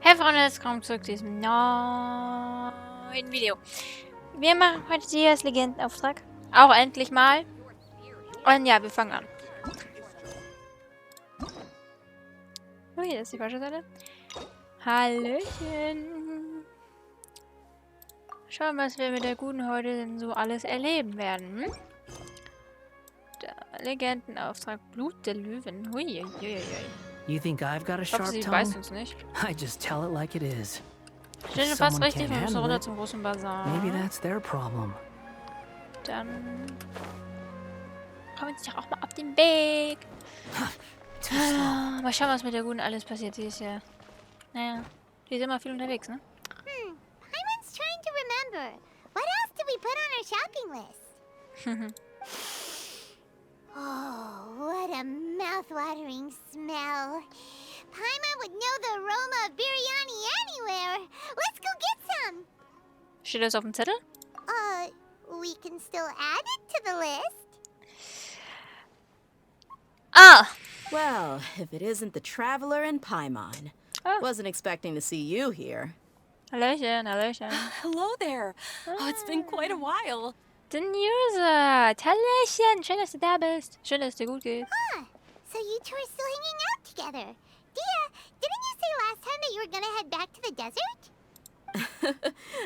Hey Freunde, jetzt kommen zurück zu diesem neuen Video. Wir machen heute Dehas Legendenauftrag. Auch endlich mal. Und ja, wir fangen an. Oh, hier ist die falsche Seite. Hallöchen. Schauen wir, was wir mit der guten heute denn so alles erleben werden. Der Legendenauftrag Blut der Löwin. Hui. You think I've got a Ich hoffe, sharp sie tongue? weiß uns nicht. I just tell it like it is. Steht schon fast richtig, wir müssen runter zum großen Bazar. Maybe that's their problem. Dann kommen wir uns doch auch mal auf den Weg. Mal schauen, was mit der Guten alles passiert. Sie ist ja... Naja, die ist immer viel unterwegs, ne? Paimon's trying to remember. What else did we put on our shopping list? Oh, what a mouth-watering smell. Paimon would know the aroma of biryani anywhere. Let's go get some. Steht das auf dem Zettel? We can still add it to the list. Ah! Well, if it isn't the Traveler and Paimon. Oh. Wasn't expecting to see you here. Hallöchen, Hallöchen. Hello there. Oh, it's been quite a while. The Newser. Hallöchen. Schön, dass du da bist. Schön, dass es dir gut geht. So you two are still hanging out together. Dehya, didn't you say last time that you were gonna head back to the desert?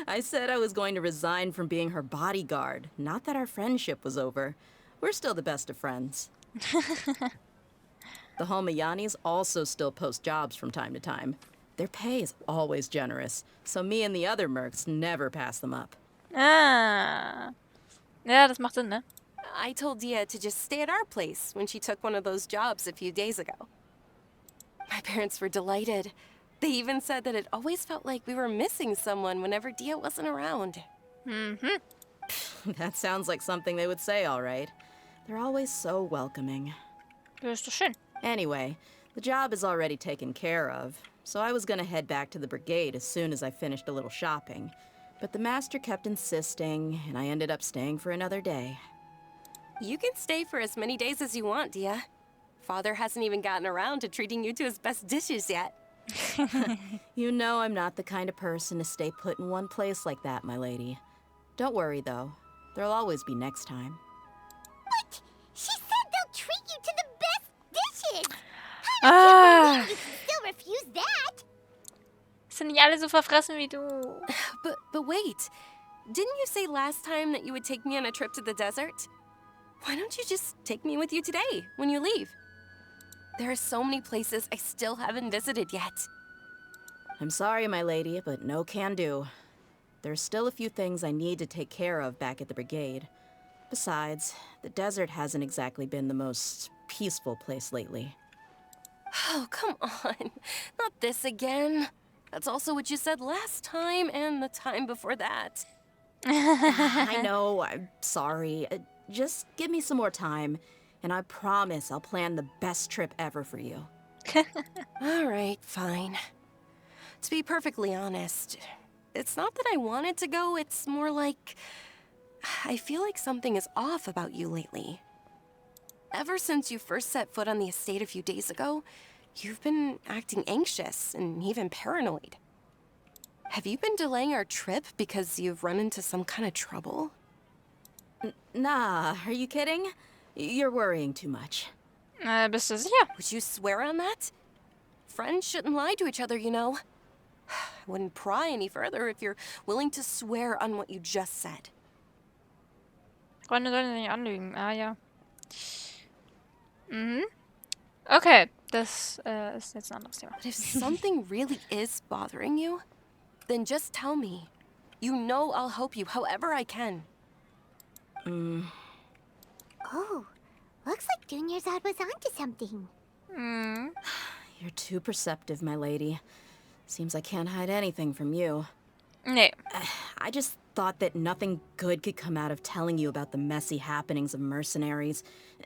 I said I was going to resign from being her bodyguard, not that our friendship was over. We're still the best of friends. The Homayanis also still post jobs from time to time. Their pay is always generous, so me and the other mercs never pass them up. Ah. Ja, das macht Sinn, ne? I told Dehya to just stay at our place when she took one of those jobs a few days ago. My parents were delighted. They even said that it always felt like we were missing someone whenever Dehya wasn't around. That sounds like something they would say, all right. They're always so welcoming. Das ist doch schön. Anyway, the job is already taken care of, so I was gonna head back to the brigade as soon as I finished a little shopping. But the master kept insisting, and I ended up staying for another day. You can stay for as many days as you want, Dehya. Father hasn't even gotten around to treating you to his best dishes yet. You know I'm not the kind of person to stay put in one place like that, my lady. Don't worry, though. There'll always be next time. But she said they'll treat you to the best dishes. Ah. You can still refuse that. Sind nicht alle so verfressen wie du. But wait. Didn't you say last time that you would take me on a trip to the desert? Why don't you just take me with you today, when you leave? There are so many places I still haven't visited yet. I'm sorry, my lady, but no can do. There's still a few things I need to take care of back at the brigade. Besides, the desert hasn't exactly been the most peaceful place lately. Oh, come on. Not this again. That's also what you said last time and the time before that. I know, I'm sorry. Just give me some more time, and I promise I'll plan the best trip ever for you. All right, fine. To be perfectly honest, it's not that I wanted to go, it's more like I feel like something is off about you lately. Ever since you first set foot on the estate a few days ago, you've been acting anxious and even paranoid. Have you been delaying our trip because you've run into some kind of trouble? Nah, are you kidding? You're worrying too much. Bist du sicher? Would you swear on that? Friends shouldn't lie to each other, you know. I wouldn't pry any further if you're willing to swear on what you just said. Freunde sollen sich nicht anlügen. Ah, ja. Okay, das ist jetzt ein anderes Thema. But if something really is bothering you, then just tell me. You know I'll help you however I can. Oh, looks like Dunyarzad was onto something. You're too perceptive, my lady. Seems I can't hide anything from you. Nee. I just thought that nothing good could come out of telling you about the messy happenings of mercenaries.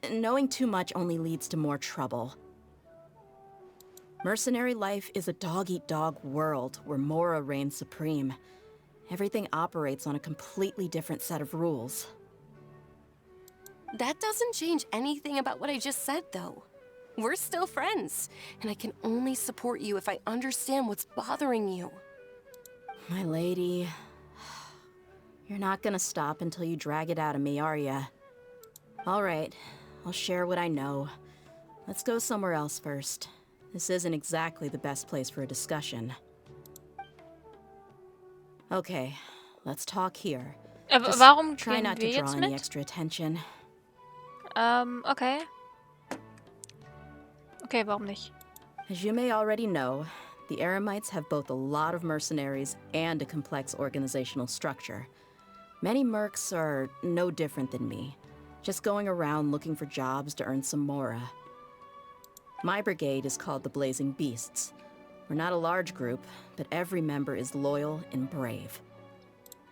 Knowing too much only leads to more trouble. Mercenary life is a dog-eat-dog world where Mora reigns supreme. Everything operates on a completely different set of rules. That doesn't change anything about what I just said, though. We're still friends, and I can only support you if I understand what's bothering you. My lady, you're not gonna stop until you drag it out of me, are ya? All right, I'll share what I know. Let's go somewhere else first. This isn't exactly the best place for a discussion. Okay, let's talk here. Just Warum try gehen not to wir draw jetzt any mit? extra attention. Okay. Okay, warum nicht? As you may already know, the Eremites have both a lot of mercenaries and a complex organizational structure. Many mercs are no different than me, just going around looking for jobs to earn some mora. My brigade is called the Blazing Beasts. We're not a large group, but every member is loyal and brave.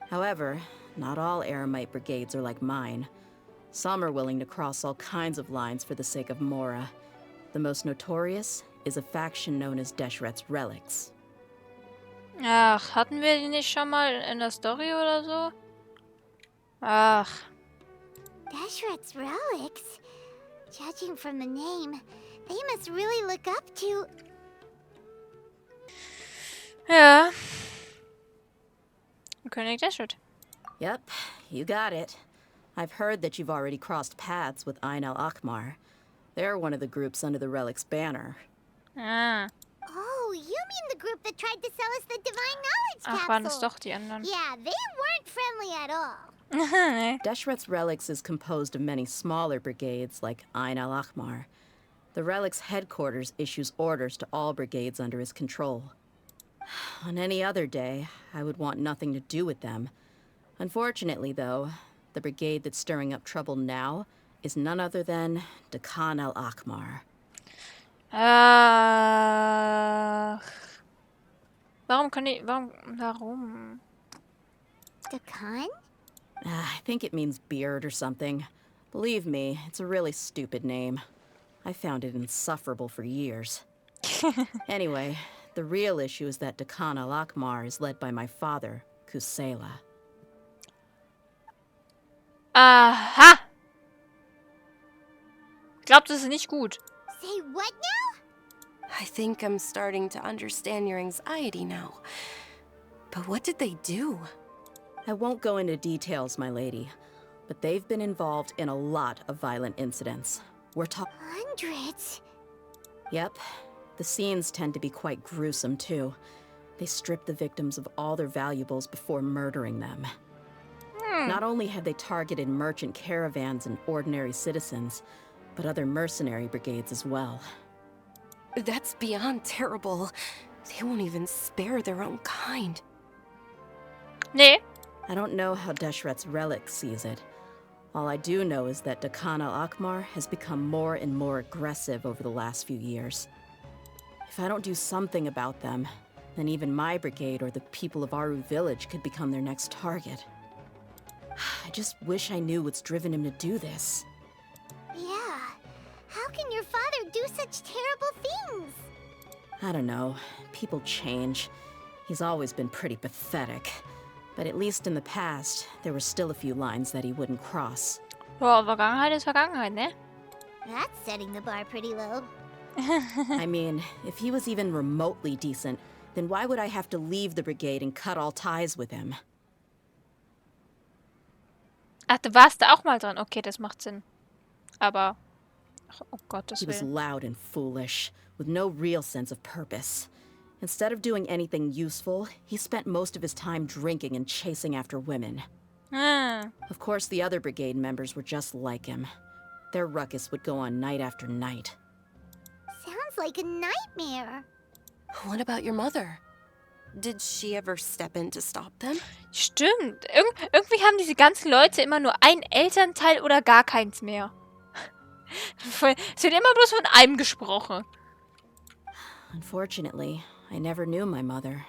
However, not all Eremite brigades are like mine. Some are willing to cross all kinds of lines for the sake of mora. The most notorious is a faction known as Deshret's Relics. Ach, hatten wir die nicht schon mal in der Story oder so? Ach. Deshret's relics? Judging from the name, they must really look up to... Ja. König Deshret. Yep, you got it. I've heard that you've already crossed paths with Ain al-Akmar. They're one of the groups under the Relic's banner. Ah. Oh, you mean the group that tried to sell us the Divine Knowledge Ach, capsule? waren es doch die anderen. Yeah, they weren't friendly at all. Nee. Deshret's Relics is composed of many smaller brigades like Ain al-Akmar. The Relic's headquarters issues orders to all brigades under his control. On any other day, I would want nothing to do with them. Unfortunately, though, the brigade that's stirring up trouble now is none other than Dakan al-Akmar. Ach. Warum? Dakan? I think it means beard or something. Believe me, it's a really stupid name. I found it insufferable for years. Anyway, the real issue is that Dakan al-Akmar is led by my father, Kusela. Aha! Glaubt, das ist nicht gut. Say what now? I think I'm starting to understand your anxiety now. But what did they do? I won't go into details, my lady, but they've been involved in a lot of violent incidents. We're talking... Hundreds? Yep. The scenes tend to be quite gruesome, too. They strip the victims of all their valuables before murdering them. Not only have they targeted merchant caravans and ordinary citizens, but other mercenary brigades as well. That's beyond terrible. They won't even spare their own kind. Nee. I don't know how Deshret's Relic sees it. All I do know is that Dakan al-Akmar has become more and more aggressive over the last few years. If I don't do something about them, then even my brigade or the people of Aru village could become their next target. I just wish I knew what's driven him to do this. Yeah. How can your father do such terrible things? I don't know. People change. He's always been pretty pathetic. But at least in the past, there were still a few lines that he wouldn't cross. Boah, Vergangenheit ist Vergangenheit, ne? That's setting the bar pretty low. I mean, if he was even remotely decent, then why would I have to leave the brigade and cut all ties with him? Ach, du warst da auch mal dran. Okay, das macht Sinn. Aber... Ach, oh Gottes He was Willen. loud and foolish, with no real sense of purpose. Instead of doing anything useful, he spent most of his time drinking and chasing after women. Ah. Of course, the other brigade members were just like him. Their ruckus would go on night after night. Sounds like a nightmare. What about your mother? Did she ever step in to stop them? Stimmt. Irgendwie haben diese ganzen Leute immer nur ein Elternteil oder gar keins mehr. Es wird immer bloß von einem gesprochen. Unfortunately, I never knew my mother.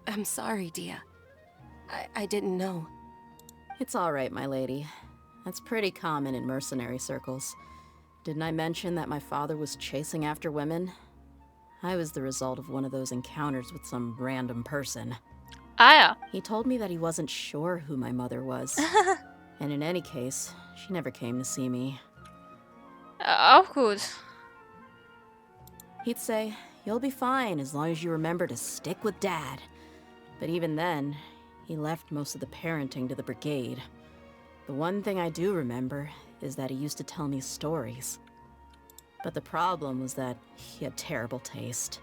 I'm sorry, Dehya. I didn't know. It's all right, my lady. That's pretty common in mercenary circles. Didn't I mention that my father was chasing after women? I was the result of one of those encounters with some random person. Ah ja. He told me that he wasn't sure who my mother was. And in any case, she never came to see me. Auch gut. He'd say, "You'll be fine as long as you remember to stick with Dad." But even then, he left most of the parenting to the brigade. The one thing I do remember is that he used to tell me stories. But the problem was that he had terrible taste.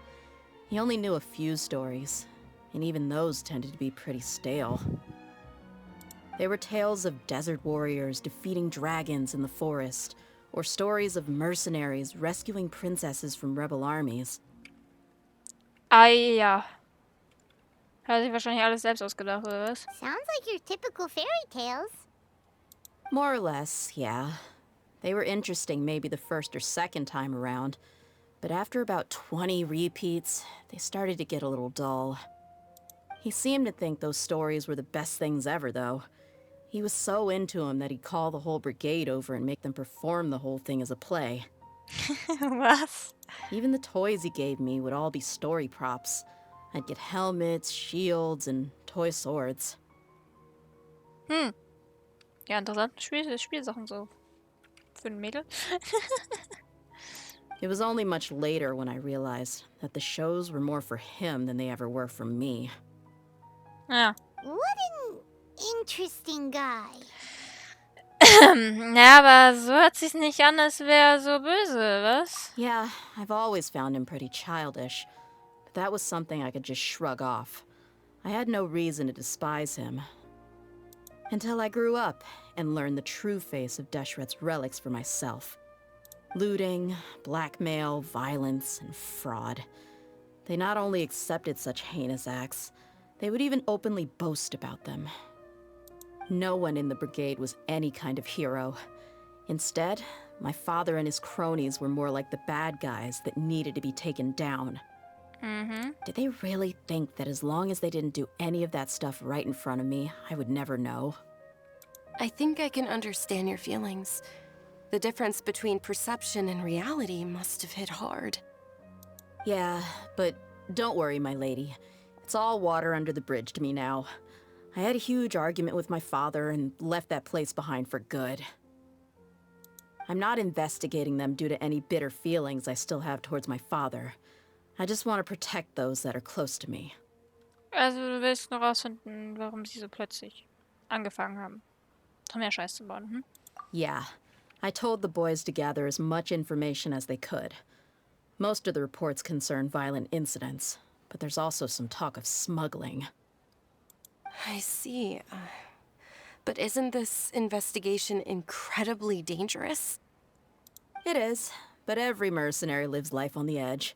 He only knew a few stories, and even those tended to be pretty stale. They were tales of desert warriors defeating dragons in the forest, or stories of mercenaries rescuing princesses from rebel armies. Ah ja. Hat sich wahrscheinlich alles selbst ausgedacht, oder was? Sounds like your typical fairy tales. More or less, yeah. They were interesting maybe the first or second time around, but after about 20 repeats, they started to get a little dull. He seemed to think those stories were the best things ever, though. He was so into them that he'd call the whole brigade over and make them perform the whole thing as a play. Was? Even the toys he gave me would all be story props. I'd get helmets, shields, and toy swords. Ja, interessante Spielsachen so. Für ein Mädel. It was only much later when I realized that the shows were more for him than they ever were for me. Ja. What an interesting guy. Ja, aber so hört sich's nicht an, als wäre er so böse, was? Yeah, I've always found him pretty childish, but that was something I could just shrug off. I had no reason to despise him. Until I grew up and learned the true face of Deshret's relics for myself. Looting, blackmail, violence, and fraud. They not only accepted such heinous acts, they would even openly boast about them. No one in the brigade was any kind of hero. Instead, my father and his cronies were more like the bad guys that needed to be taken down. Did they really think that as long as they didn't do any of that stuff right in front of me, I would never know? I think I can understand your feelings. The difference between perception and reality must have hit hard. Yeah, but don't worry, my lady. It's all water under the bridge to me now. I had a huge argument with my father and left that place behind for good. I'm not investigating them due to any bitter feelings I still have towards my father. I just want to protect those that are close to me. Also du willst nur rausfinden, warum sie so plötzlich angefangen haben, noch mehr Scheiß zu bauen, hm? Yeah, I told the boys to gather as much information as they could. Most of the reports concern violent incidents, but there's also some talk of smuggling. I see. But isn't this investigation incredibly dangerous? It is, but every mercenary lives life on the edge.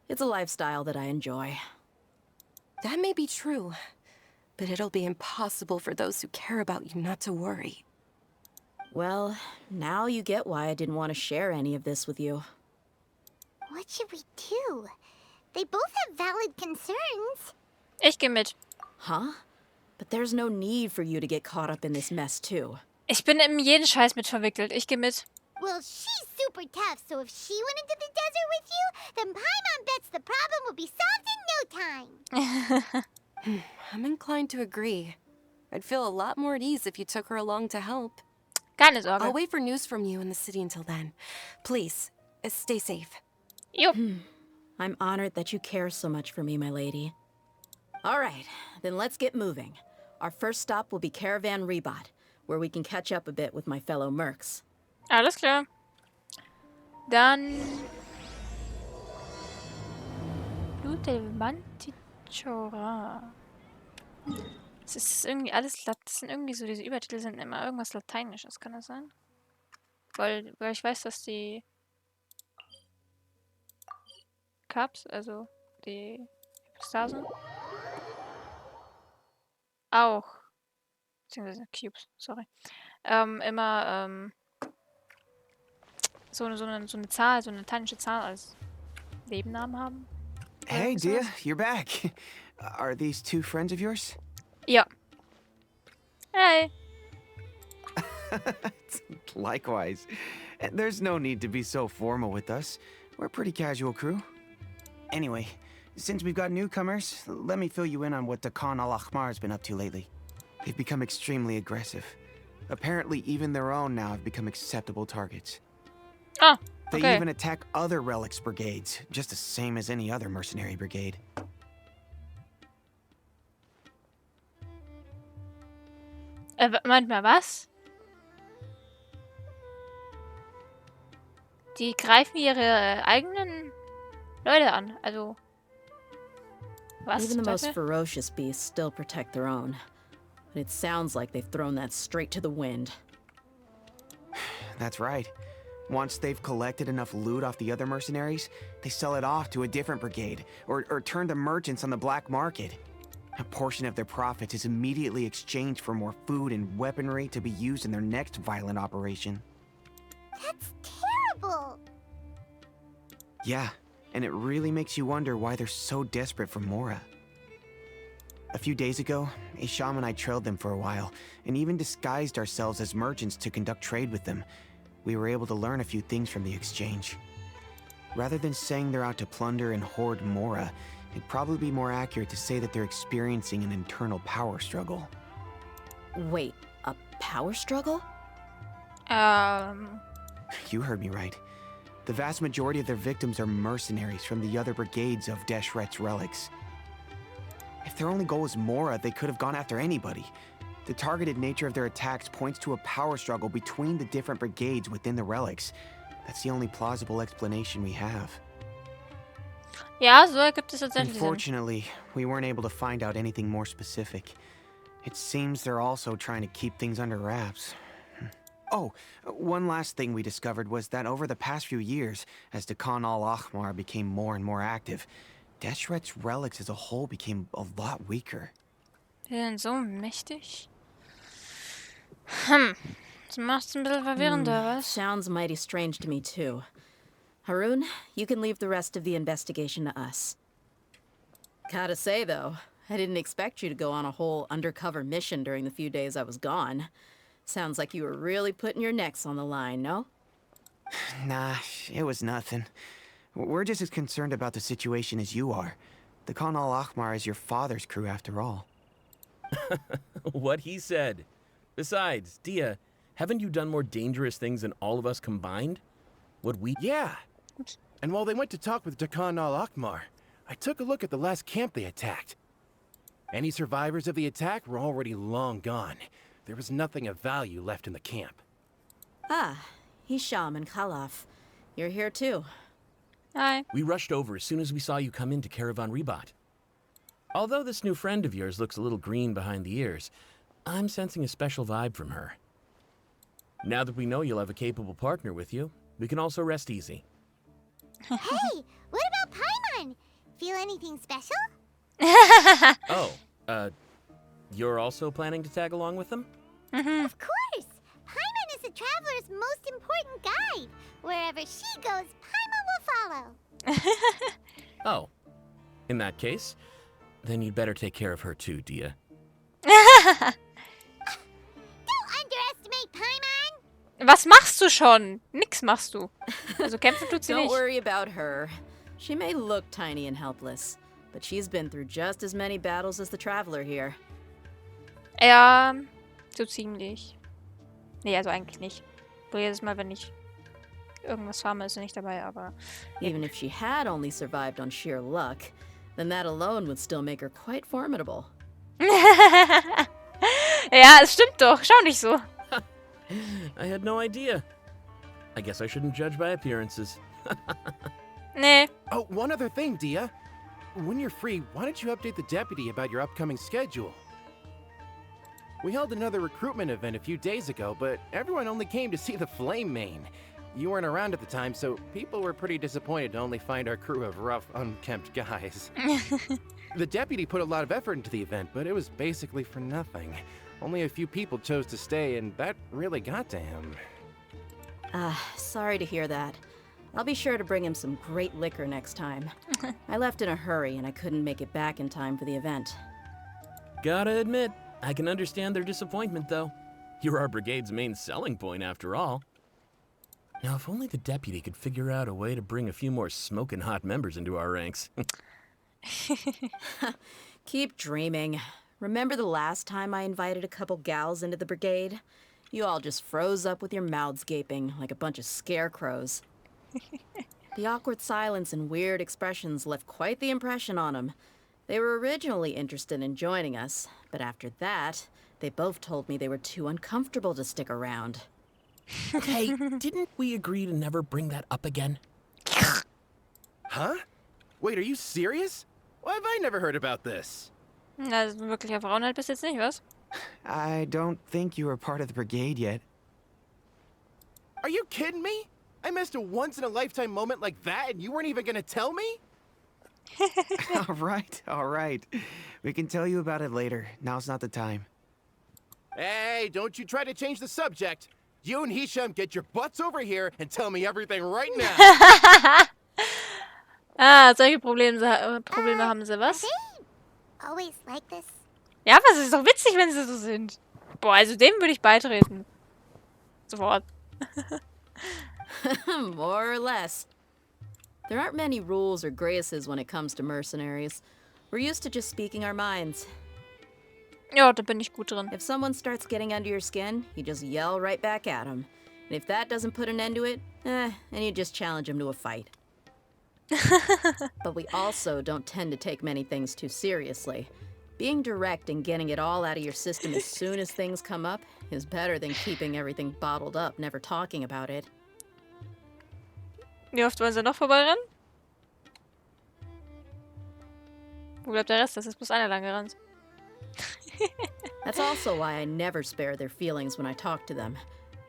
It's a lifestyle that I enjoy. That may be true, but it'll be impossible for those who care about you not to worry. Well, now you get why I didn't want to share any of this with you. What should we do? They both have valid concerns. Ich geh mit. Huh? But there's no need for you to get caught up in this mess, too. Ich bin in jeden Scheiß mit verwickelt. Ich geh mit. Well, she's super tough, so if she went into the desert with you, then Paimon bets the problem will be solved in no time. I'm inclined to agree. I'd feel a lot more at ease if you took her along to help. Keine Sorge. I'll wait for news from you in the city until then. Please, stay safe. Jo. I'm honored that you care so much for me, my lady. All right, then let's get moving. Our first stop will be Caravan Rebot, where we can catch up a bit with my fellow mercs. Alles klar. Dann... Blut der Mantichora. Das ist irgendwie alles... Das sind irgendwie so... Diese Übertitel sind immer irgendwas Lateinisches, kann das sein? Weil ich weiß, dass die... Cups, also die Hypostasen... Auch... Beziehungsweise Cubes, sorry. Immer, so eine Zahl, so eine lateinische Zahl als Nebennamen haben. Hey, Dehya, you're back. Are these two friends of yours? Ja. Hey. Likewise. There's no need to be so formal with us. We're a pretty casual crew. Anyway, since we've got newcomers, let me fill you in on what the Khan al-Ahmar has been up to lately. They've become extremely aggressive. Apparently, even their own now have become acceptable targets. Ah, They okay. even attack other relics brigades, just the same as any other mercenary brigade. Moment mal, was? Die greifen ihre eigenen Leute an. Also, was Even the zum most Teufel? ferocious beasts still protect their own. But it sounds like they've thrown that straight to the wind. That's right. Once they've collected enough loot off the other mercenaries, they sell it off to a different brigade, or turn to merchants on the black market. A portion of their profits is immediately exchanged for more food and weaponry to be used in their next violent operation. That's terrible. Yeah, and it really makes you wonder why they're so desperate for Mora. A few days ago, Isham and I trailed them for a while, and even disguised ourselves as merchants to conduct trade with them. We were able to learn a few things from the exchange. Rather than saying they're out to plunder and hoard Mora, it'd probably be more accurate to say that they're experiencing an internal power struggle. Wait, a power struggle? You heard me right. The vast majority of their victims are mercenaries from the other brigades of Deshret's relics. If their only goal was Mora, they could have gone after anybody. The targeted nature of their attacks points to a power struggle between the different brigades within the relics. That's the only plausible explanation we have. Ja, so ergibt es tatsächlich Sinn. Unfortunately, we weren't able to find out anything more specific. It seems they're also trying to keep things under wraps. Oh, one last thing we discovered was that over the past few years, as the Khan al-Ahmar became more and more active, Deshret's relics as a whole became a lot weaker. Die sind so mächtig. Das macht's ein bisschen verwirrender, was? Sounds mighty strange to me, too. Harun, you can leave the rest of the investigation to us. Gotta say, though, I didn't expect you to go on a whole undercover mission during the few days I was gone. Sounds like you were really putting your necks on the line, no? Nah, it was nothing. We're just as concerned about the situation as you are. The Khan al-Ahmar is your father's crew, after all. What he said. Besides, Dehya, haven't you done more dangerous things than all of us combined? What we... Yeah. And while they went to talk with Khan al-Ahmar, I took a look at the last camp they attacked. Any survivors of the attack were already long gone. There was nothing of value left in the camp. Ah, Hisham and Khalaf. You're here, too. Hi. We rushed over as soon as we saw you come into Caravan Rebat. Although this new friend of yours looks a little green behind the ears, I'm sensing a special vibe from her. Now that we know you'll have a capable partner with you, we can also rest easy. Hey, what about Paimon? Feel anything special? Oh, you're also planning to tag along with them? Of course. Paimon is the traveler's most important guide. Wherever she goes, Paimon will follow. Oh. In that case, then you'd better take care of her too, Dehya. Don't underestimate Paimon. Was machst du schon? Nix machst du. Also kämpfen tut sie Don't nicht. worry about her. She may look tiny and helpless, but she's been through just as many battles as the traveler here. Ja, so ziemlich. Nee, also eigentlich nicht. So jedes Mal, wenn ich irgendwas farme, ist sie nicht dabei, aber... Even if she had only survived on sheer luck, then that alone would still make her quite formidable. Ja, es stimmt doch. Schau nicht so. I had no idea. I guess I shouldn't judge by appearances. Nee. Oh, one other thing, Dehya. When you're free, why don't you update the deputy about your upcoming schedule? We held another recruitment event a few days ago, but everyone only came to see the Flame Main. You weren't around at the time, so people were pretty disappointed to only find our crew of rough, unkempt guys. The deputy put a lot of effort into the event, but it was basically for nothing. Only a few people chose to stay, and that really got to him. Sorry to hear that. I'll be sure to bring him some great liquor next time. I left in a hurry and I couldn't make it back in time for the event. Gotta admit, I can understand their disappointment, though. You're our brigade's main selling point, after all. Now, if only the deputy could figure out a way to bring a few more smoking hot members into our ranks. Keep dreaming. Remember the last time I invited a couple gals into the brigade? You all just froze up with your mouths gaping like a bunch of scarecrows. The awkward silence and weird expressions left quite the impression on them. They were originally interested in joining us, but after that, they both told me they were too uncomfortable to stick around. Hey, didn't we agree to never bring that up again? Huh? Wait, are you serious? Why have I never heard about this? Na, also wirklicher Frauenheld bist jetzt nicht, was? I don't think you were part of the brigade yet. Are you kidding me? I missed a once-in-a-lifetime moment like that and you weren't even gonna tell me? All right. We can tell you about it later. Now's not the time. Hey, don't you try to change the subject. You and Hisham get your butts over here and tell me everything right now. Ah, solche Probleme haben sie, was? Are they always like this? Ja, was ist doch witzig, wenn sie so sind. Boah, also dem würde ich beitreten. Sofort. More or less. There aren't many rules or graces when it comes to mercenaries. We're used to just speaking our minds. Ja, da bin ich gut drin. If someone starts getting under your skin, you just yell right back at them. And if that doesn't put an end to it, then you just challenge them to a fight. But we also don't tend to take many things too seriously. Being direct and getting it all out of your system as soon as things come up is better than keeping everything bottled up, never talking about it. Wie oft wollen sie noch vorbeirennen? Wo bleibt der Rest? Das ist bloß einer lang gerannt. That's also why I never spare their feelings when I talk to them.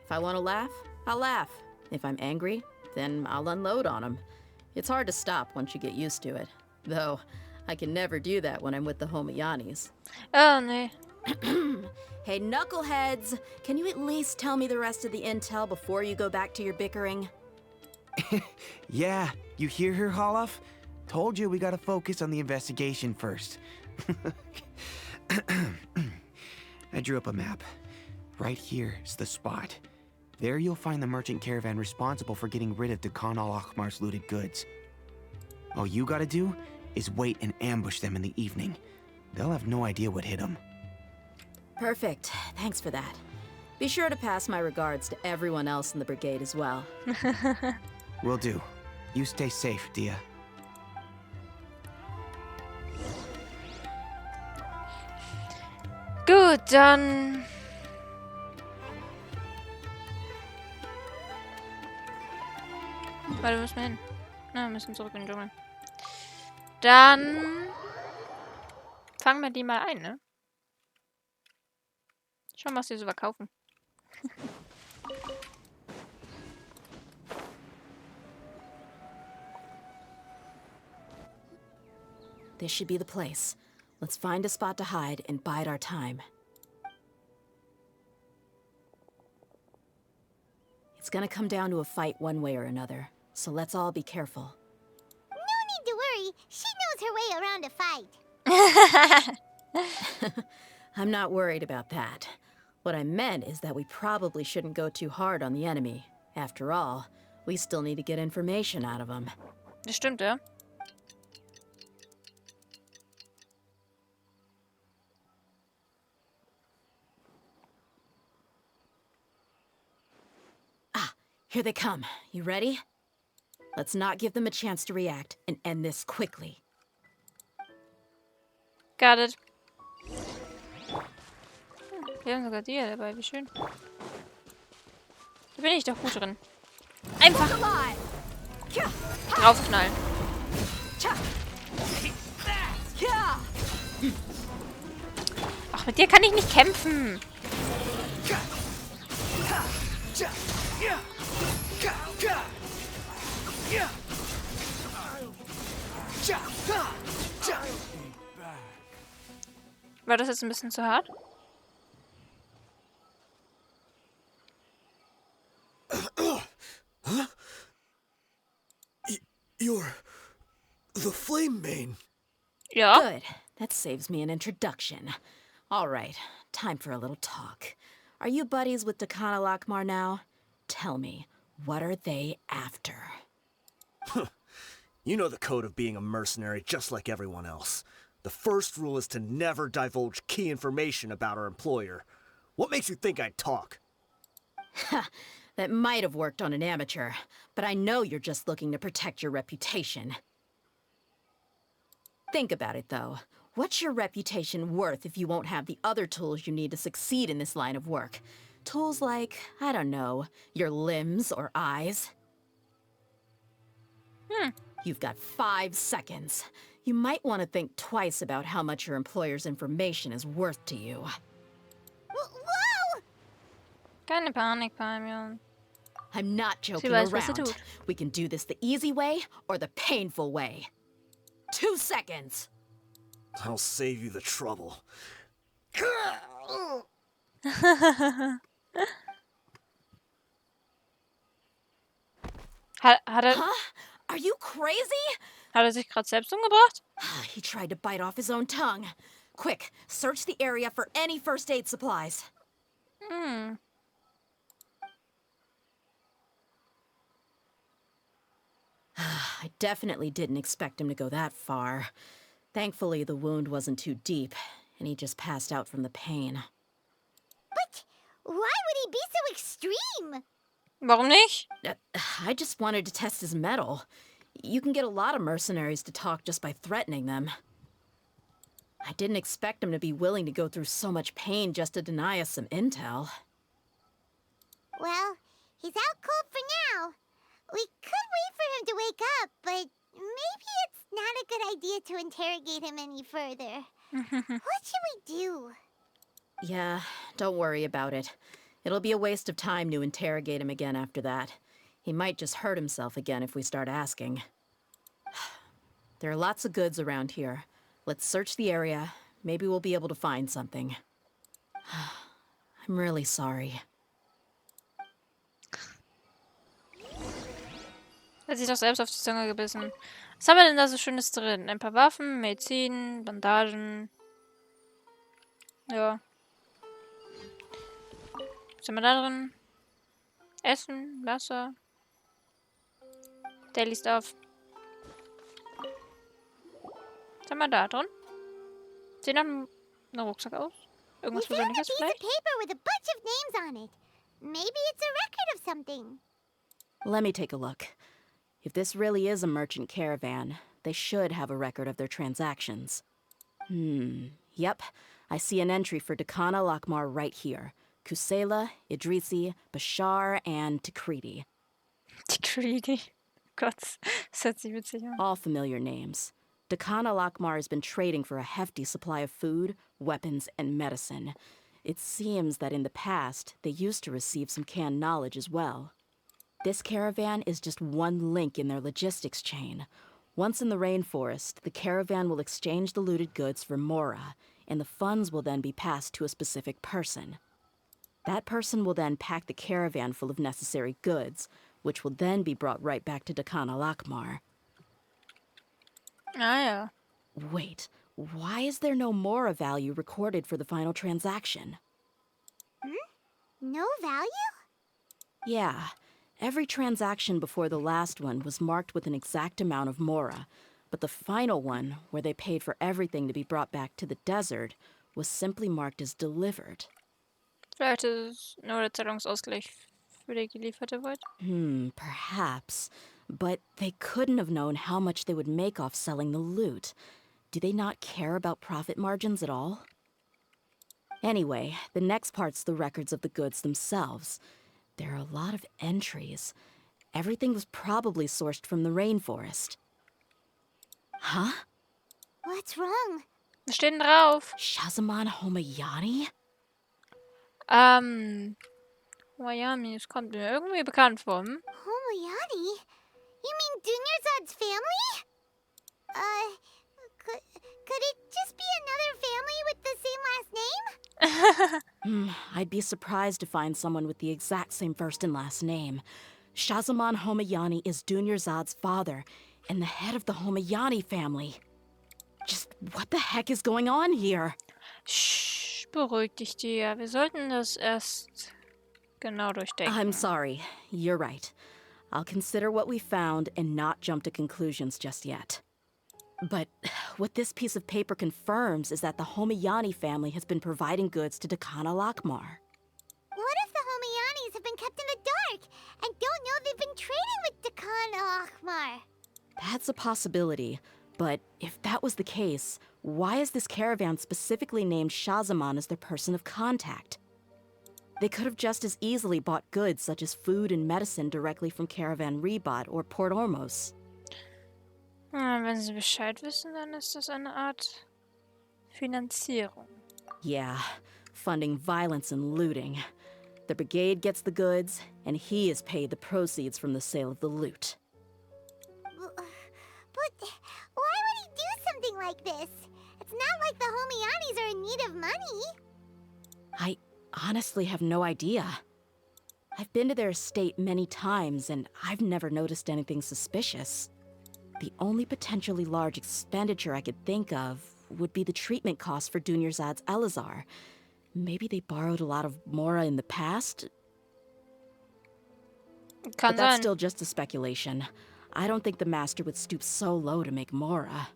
If I want to laugh, I'll laugh. If I'm angry, then I'll unload on them. It's hard to stop once you get used to it. Though, I can never do that when I'm with the Homiyanis. Oh, nee. Hey, knuckleheads! Can you at least tell me the rest of the intel before you go back to your bickering? Yeah, you hear her, Holof? Told you we gotta focus on the investigation first. I drew up a map. Right here is the spot. There you'll find the merchant caravan responsible for getting rid of Khan al-Ahmar's looted goods. All you gotta do is wait and ambush them in the evening. They'll have no idea what hit them. Perfect. Thanks for that. Be sure to pass my regards to everyone else in the brigade as well. Will do. You stay safe, Dehya. Gut, dann... Warte, wo müssen wir hin? Na, wir müssen zurück in den Dschungel. Dann... Fangen wir die mal ein, ne? Schauen, was die so verkaufen. This should be the place. Let's find a spot to hide and bide our time. It's gonna come down to a fight one way or another, so let's all be careful. No need to worry. She knows her way around a fight. I'm not worried about that. What I meant is that we probably shouldn't go too hard on the enemy. After all, we still need to get information out of them. Das stimmt, ja. Here they come. You ready? Let's not give them a chance to react and end this quickly. Got it. Wir haben sogar die dabei, wie schön. Da bin ich doch gut drin. Einfach draufknallen. Ach, mit dir kann ich nicht kämpfen. War das jetzt ein bisschen zu hart? You're the Flame Main. Ja. Good. That saves me an introduction. All right, time for a little talk. Are you buddies with Khan al-Ahmar now? Tell me, what are they after? You know the code of being a mercenary just like everyone else. The first rule is to never divulge key information about our employer. What makes you think I'd talk? That might have worked on an amateur, but I know you're just looking to protect your reputation. Think about it, though. What's your reputation worth if you won't have the other tools you need to succeed in this line of work? Tools like, I don't know, your limbs or eyes? You've got 5 seconds. You might want to think twice about how much your employer's information is worth to you. Whoa! Keine Panik, Palmion. I'm not joking weiß, was sie around. tut. We can do this the easy way or the painful way. 2 seconds. I'll save you the trouble. Hat er, Huh? Are you crazy? hat er sich gerade selbst umgebracht? He tried to bite off his own tongue. Quick, search the area for any first aid supplies. I definitely didn't expect him to go that far. Thankfully, the wound wasn't too deep, and he just passed out from the pain. But why would he be so extreme? Warum nicht? I just wanted to test his mettle. You can get a lot of mercenaries to talk just by threatening them. I didn't expect him to be willing to go through so much pain just to deny us some intel. Well, he's out cold for now. We could wait for him to wake up, but maybe it's not a good idea to interrogate him any further. What should we do? Yeah, don't worry about it. It'll be a waste of time to interrogate him again after that. He might just hurt himself again if we start asking. There are lots of goods around here. Let's search the area. Maybe we'll be able to find something. I'm really sorry. Hat sich doch selbst auf die Zunge gebissen. Was haben wir denn da so Schönes drin? Ein paar Waffen, Medizin, Bandagen. Ja. Was haben wir da drin? Essen, Wasser. Daily Stuff. Was haben wir da drin? Sieht nach einem Rucksack aus. We Irgendwas found a Persönliches piece of vielleicht? paper with a bunch of names on it. Maybe it's a record of something. Let me take a look. If this really is a merchant caravan, they should have a record of their transactions. Yep. I see an entry for Dakana Lakmar right here. Kusela, Idrisi, Bashar, and Takriti. Greedy. Gott, das hört sich witzig an. All familiar names. Dakana Lakmar has been trading for a hefty supply of food, weapons, and medicine. It seems that in the past, they used to receive some canned knowledge as well. This caravan is just one link in their logistics chain. Once in the rainforest, the caravan will exchange the looted goods for Mora, and the funds will then be passed to a specific person. That person will then pack the caravan full of necessary goods, which will then be brought right back to Dakana Lakmar. Ah ja. Wait, why is there no Mora value recorded for the final transaction? No value? Yeah, every transaction before the last one was marked with an exact amount of Mora, but the final one, where they paid for everything to be brought back to the desert, was simply marked as delivered. Vielleicht ist es nur der Zahlungsausgleich für die gelieferte Beute. Perhaps. But they couldn't have known how much they would make off selling the loot. Do they not care about profit margins at all? Anyway, the next part's the records of the goods themselves. There are a lot of entries. Everything was probably sourced from the rainforest. Huh? What's wrong? Was steht denn drauf? Shazaman Homayani? Miami, das kommt mir irgendwie bekannt vor. Homoyani? You mean Dunyarzad's family? Could it just be another family with the same last name? I'd be surprised to find someone with the exact same first and last name. Shazaman Homayani is Dunyarzad's father, and the head of the Homayani family. Just what the heck is going on here? Shh, beruhig dich, Dehya. Wir sollten das erst genau durchdenken. I'm sorry. You're right. I'll consider what we found and not jump to conclusions just yet. But what this piece of paper confirms is that the Homayani family has been providing goods to Dakana Lakmar. What if the Homayanis have been kept Khan al-Ahmar. That's a possibility, but if that was the case, why is this caravan specifically named Shahzaman as their person of contact? They could have just as easily bought goods such as food and medicine directly from Caravan Ribat or Port Ormos. Wenn sie Bescheid wissen, dann ist das eine Art Finanzierung. Yeah, funding violence and looting. The brigade gets the goods, and he is paid the proceeds from the sale of the loot. But why would he do something like this? It's not like the Homianis are in need of money. I honestly have no idea. I've been to their estate many times, and I've never noticed anything suspicious. The only potentially large expenditure I could think of would be the treatment costs for Dunyarzad's Elazar. Maybe they borrowed a lot of Mora in the past? Kann But that's sein. still just a speculation. I don't think the Master would stoop so low to make Mora.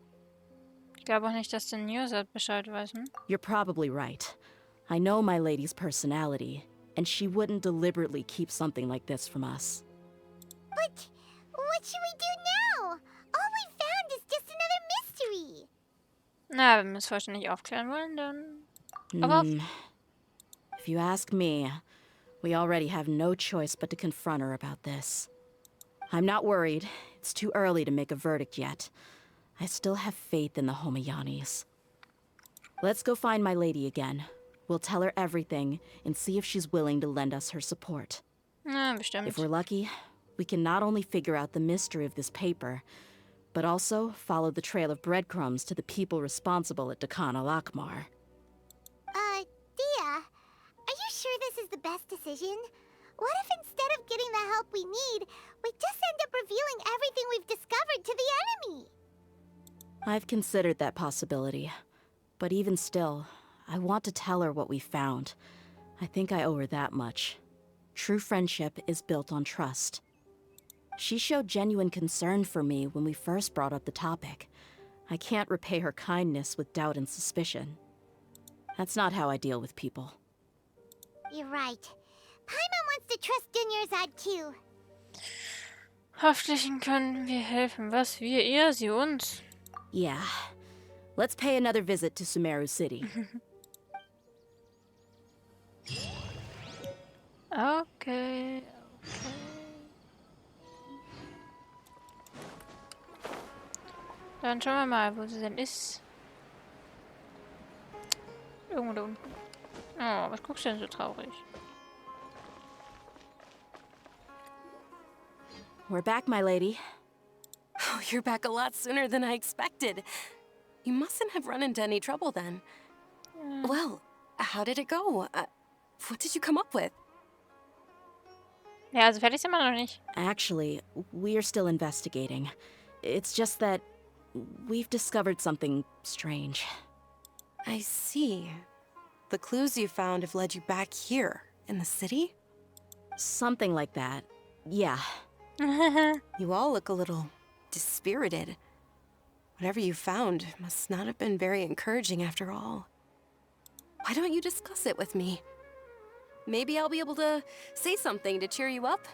Ich glaube auch nicht, dass der Newsat Bescheid weiß, hm? You're probably right. I know my lady's personality, and she wouldn't deliberately keep something like this from us. But what should we do now? All we found is just another mystery. Na, wenn wir es heute nicht aufklären wollen, dann... Aber If you ask me, we already have no choice but to confront her about this. I'm not worried. It's too early to make a verdict yet. I still have faith in the Homiyanis. Let's go find my lady again. We'll tell her everything and see if she's willing to lend us her support. na, bestimmt. If we're lucky, we can not only figure out the mystery of this paper, but also follow the trail of breadcrumbs to the people responsible at Khan al-Ahmar. Dehya, are you sure this is the best decision? What if instead of getting the help we need, we just end up revealing everything we've discovered to the enemy? I've considered that possibility, but even still, I want to tell her what we found. I think I owe her that much. True friendship is built on trust. She showed genuine concern for me when we first brought up the topic. I can't repay her kindness with doubt and suspicion. That's not how I deal with people. You're right. Paimon wants to trust Dunyarzad too. Hoffentlich können wir helfen. Was? Wir, ihr, sie uns? Yeah. Let's pay another visit to Sumeru City. Okay. Dann schauen wir mal, wo sie denn ist. Irgendwo da unten. Oh, was guckst du denn so traurig? We're back, my lady. Oh, you're back a lot sooner than I expected. You mustn't have run into any trouble then. Well, how did it go? What did you come up with? Ja, also fertig sind wir noch nicht. Actually, we're still investigating. It's just that we've discovered something strange. I see. The clues you found have led you back here, in the city? Something like that. Yeah. You all look a little dispirited. Whatever you found must not have been very encouraging after all. Why don't you discuss it with me? Maybe I'll be able to say something to cheer you up?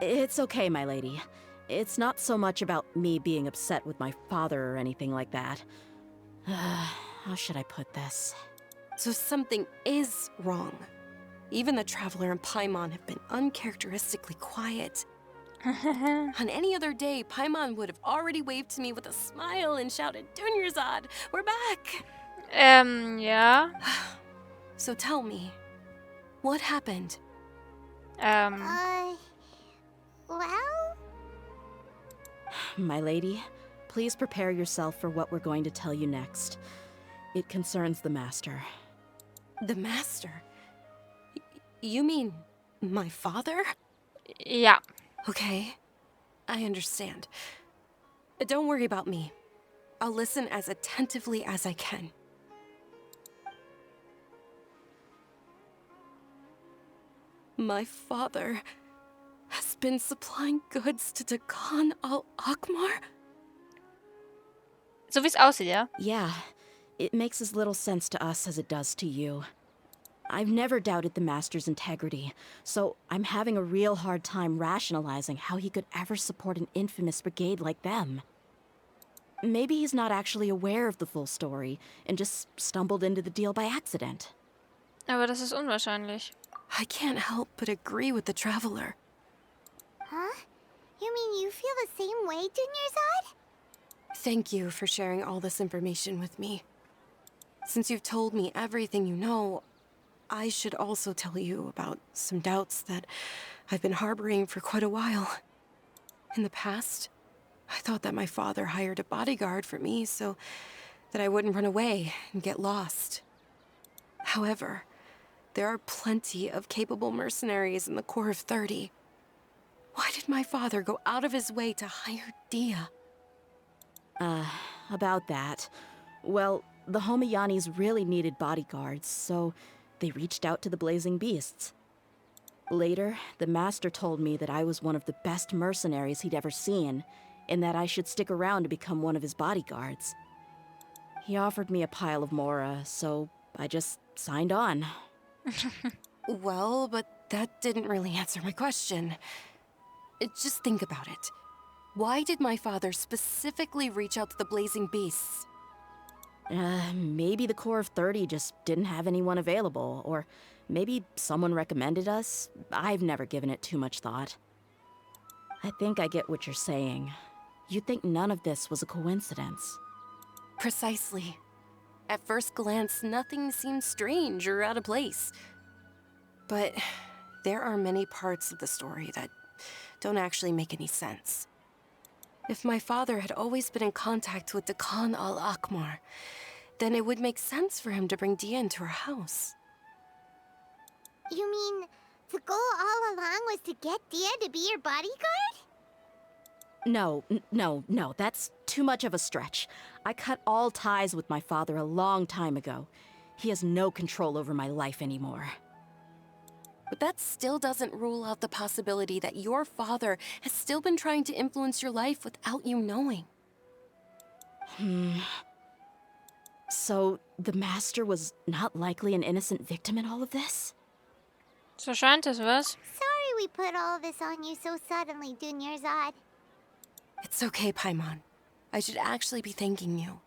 It's okay, my lady. It's not so much about me being upset with my father or anything like that. How should I put this? So something is wrong. Even the Traveler and Paimon have been uncharacteristically quiet. On any other day, Paimon would have already waved to me with a smile and shouted, Dunyarzad, we're back! Ja. So tell me, what happened? Well? My lady, please prepare yourself for what we're going to tell you next. It concerns the Master. The Master? You mean my father? Ja. Okay, I understand. Don't worry about me. I'll listen as attentively as I can. My father has been supplying goods to Khan al-Ahmar? So wie es aussieht, ja? Yeah, it makes as little sense to us as it does to you. I've never doubted the Master's integrity, so I'm having a real hard time rationalizing how he could ever support an infamous brigade like them. Maybe he's not actually aware of the full story and just stumbled into the deal by accident. Aber das ist unwahrscheinlich. I can't help but agree with the Traveler. Huh? You mean you feel the same way, Dunyarzad? Thank you for sharing all this information with me. Since you've told me everything you know, I should also tell you about some doubts that I've been harboring for quite a while. In the past, I thought that my father hired a bodyguard for me so that I wouldn't run away and get lost. However, there are plenty of capable mercenaries in the Corps of 30. Why did my father go out of his way to hire Dehya? About that. Well, the Homayanis really needed bodyguards, so they reached out to the Blazing Beasts. Later, the Master told me that I was one of the best mercenaries he'd ever seen, and that I should stick around to become one of his bodyguards. He offered me a pile of mora, so I just signed on. Well, but that didn't really answer my question. Just think about it. Why did my father specifically reach out to the Blazing Beasts? Maybe the Corps of 30 just didn't have anyone available, or maybe someone recommended us. I've never given it too much thought. I think I get what you're saying. You'd think none of this was a coincidence. Precisely. At first glance, nothing seems strange or out of place. But there are many parts of the story that don't actually make any sense. If my father had always been in contact with the Khan al-Akmar, then it would make sense for him to bring Dehya into our house. You mean the goal all along was to get Dehya to be your bodyguard? No, that's too much of a stretch. I cut all ties with my father a long time ago. He has no control over my life anymore. But that still doesn't rule out the possibility that your father has still been trying to influence your life without you knowing. So, the Master was not likely an innocent victim in all of this? So scheint es, was? Sorry we put all of this on you so suddenly, Dunyarzad. It's okay, Paimon. I should actually be thanking you.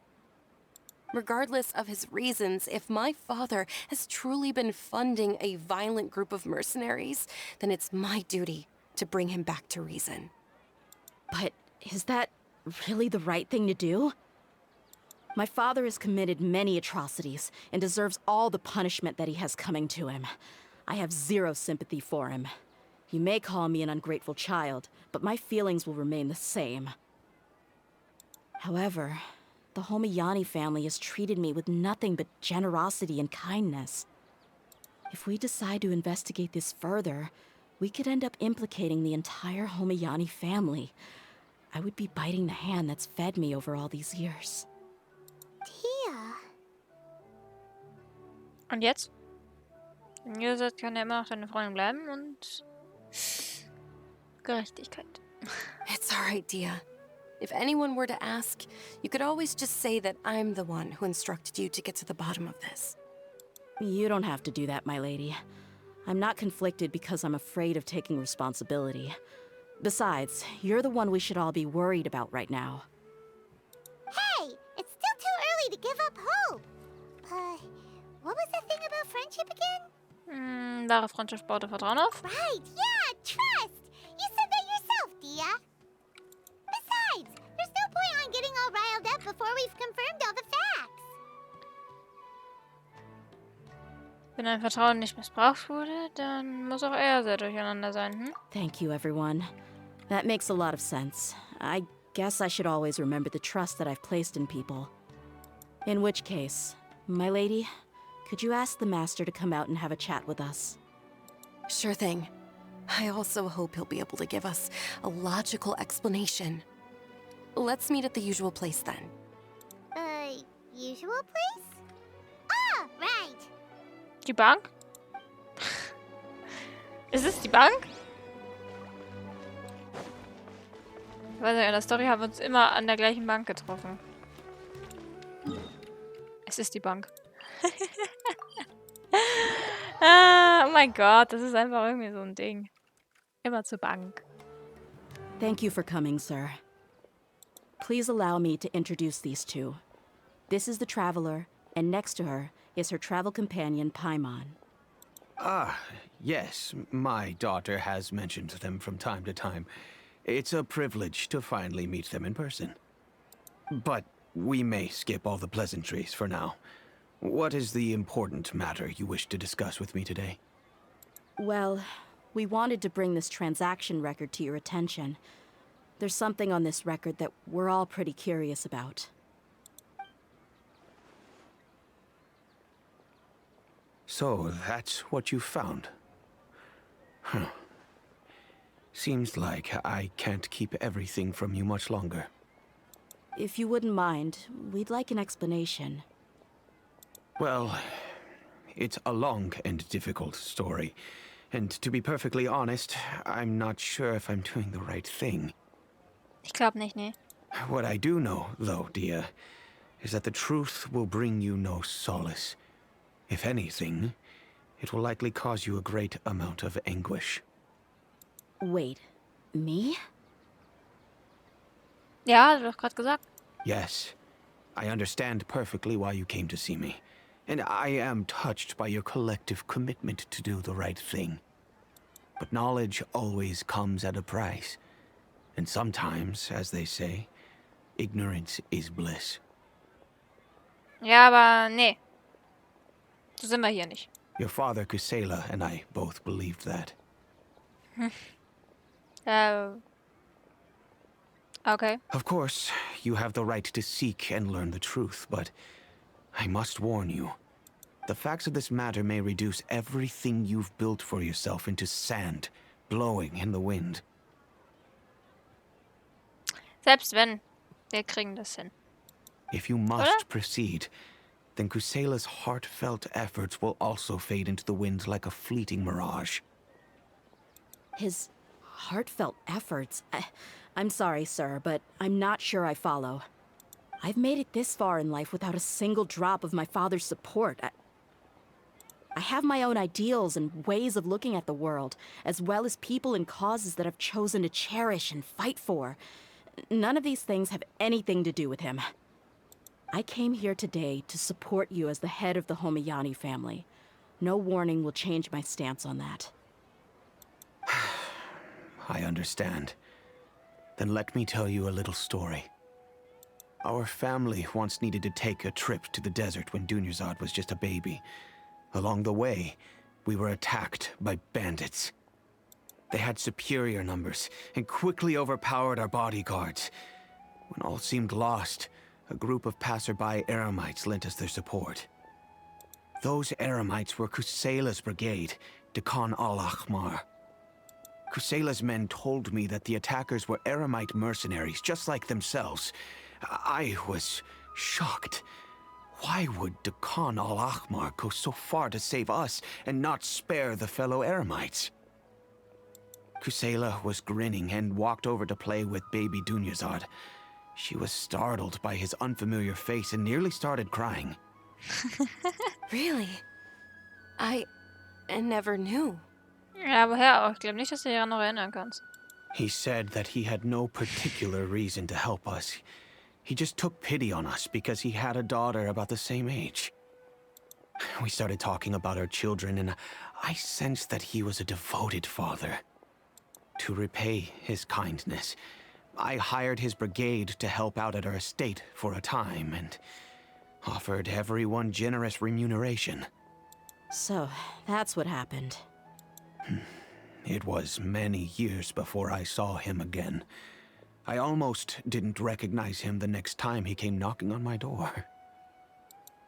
Regardless of his reasons, if my father has truly been funding a violent group of mercenaries, then it's my duty to bring him back to reason. But is that really the right thing to do? My father has committed many atrocities and deserves all the punishment that he has coming to him. I have zero sympathy for him. You may call me an ungrateful child, but my feelings will remain the same. However, the Homayani family has treated me with nothing but generosity and kindness. If we decide to investigate this further, we could end up implicating the entire Homayani family. I would be biting the hand that's fed me over all these years. Dehya. Und jetzt? Dunyarzad kann ja immer noch deine Freundin bleiben und Gerechtigkeit. It's alright, Dehya. If anyone were to ask, you could always just say that I'm the one who instructed you to get to the bottom of this. You don't have to do that, my lady. I'm not conflicted because I'm afraid of taking responsibility. Besides, you're the one we should all be worried about right now. Hey, it's still too early to give up hope. What was the thing about friendship again? Wahre Freundschaft baut auf Vertrauen auf. Right, yeah, trust. You said that yourself, Dehya. Besides, there's no point on getting all riled up before we've confirmed all the facts. Wenn ein Vertrauen nicht missbraucht wurde, dann muss auch er sehr durcheinander sein, hm? Thank you, everyone. That makes a lot of sense. I guess I should always remember the trust that I've placed in people. In which case, my lady, could you ask the Master to come out and have a chat with us? Sure thing. I also hope he'll be able to give us a logical explanation. Let's meet at the usual place then. Usual place? Ah, right. Die Bank? Ist es die Bank? Ich weiß ja, in der Story haben wir uns immer an der gleichen Bank getroffen. Es ist die Bank. Ah, oh mein Gott, das ist einfach irgendwie so ein Ding. Immer zur Bank. Thank you for coming, sir. Please allow me to introduce these two. This is the Traveler, and next to her is her travel companion, Paimon. Ah, yes, my daughter has mentioned them from time to time. It's a privilege to finally meet them in person. But we may skip all the pleasantries for now. What is the important matter you wish to discuss with me today? Well, we wanted to bring this transaction record to your attention. There's something on this record that we're all pretty curious about. So, that's what you found. Huh. Seems like I can't keep everything from you much longer. If you wouldn't mind, we'd like an explanation. Well, it's a long and difficult story. And to be perfectly honest, I'm not sure if I'm doing the right thing. Ich glaube nicht, nee. What I do know, though, Dehya, is that the truth will bring you no solace. If anything, it will likely cause you a great amount of anguish. Wait, me? Ja, hast du doch gerade gesagt. Yes, I understand perfectly why you came to see me. And I am touched by your collective commitment to do the right thing. But knowledge always comes at a price. And sometimes, as they say, ignorance is bliss. Ja, aber nee. So sind wir hier nicht. Your father, Kusela, and I both believed that. Okay. Of course, you have the right to seek and learn the truth, but I must warn you. The facts of this matter may reduce everything you've built for yourself into sand, blowing in the wind. Selbst wenn, wir kriegen das hin. If you must proceed, then Kusela's heartfelt efforts will also fade into the wind like a fleeting mirage. His heartfelt efforts? I'm sorry, sir, but I'm not sure I follow. I've made it this far in life without a single drop of my father's support. I have my own ideals and ways of looking at the world, as well as people and causes that I've chosen to cherish and fight for. None of these things have anything to do with him. I came here today to support you as the head of the Homayani family. No warning will change my stance on that. I understand. Then let me tell you a little story. Our family once needed to take a trip to the desert when Dunyarzad was just a baby. Along the way, we were attacked by bandits. They had superior numbers and quickly overpowered our bodyguards. When all seemed lost, a group of passerby Eremites lent us their support. Those Eremites were Kusela's brigade, Dekan al-Ahmar. Kusela's men told me that the attackers were Eremite mercenaries, just like themselves. I was shocked. Why would Dekan al-Ahmar go so far to save us and not spare the fellow Eremites? Kusela was grinning and walked over to play with baby Dunyarzad. She was startled by his unfamiliar face and nearly started crying. Really? I never knew. Ja, woher auch? Ich glaube nicht, dass du dich daran noch erinnern kannst. He said that he had no particular reason to help us. He just took pity on us because he had a daughter about the same age. We started talking about our children, and I sensed that he was a devoted father. To repay his kindness, I hired his brigade to help out at our estate for a time, and offered everyone generous remuneration. So, that's what happened. It was many years before I saw him again. I almost didn't recognize him the next time he came knocking on my door.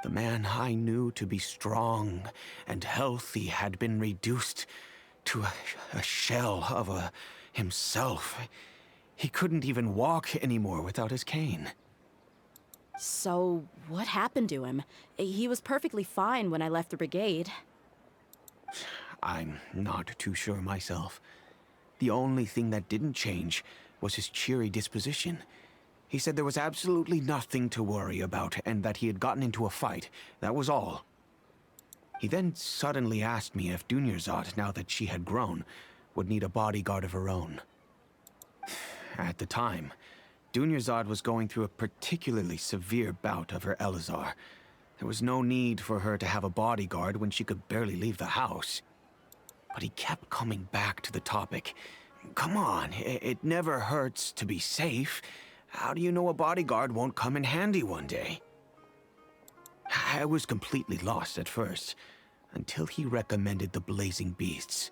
The man I knew to be strong and healthy had been reduced to a shell of himself. He couldn't even walk anymore without his cane. So, what happened to him? He was perfectly fine when I left the brigade. I'm not too sure myself. The only thing that didn't change was his cheery disposition. He said there was absolutely nothing to worry about and that he had gotten into a fight. That was all. He then suddenly asked me if Dunyarzad, now that she had grown, would need a bodyguard of her own. At the time, Dunyarzad was going through a particularly severe bout of her Elazar. There was no need for her to have a bodyguard when she could barely leave the house. But he kept coming back to the topic. Come on, it never hurts to be safe. How do you know a bodyguard won't come in handy one day? I was completely lost at first, until he recommended the Blazing Beasts,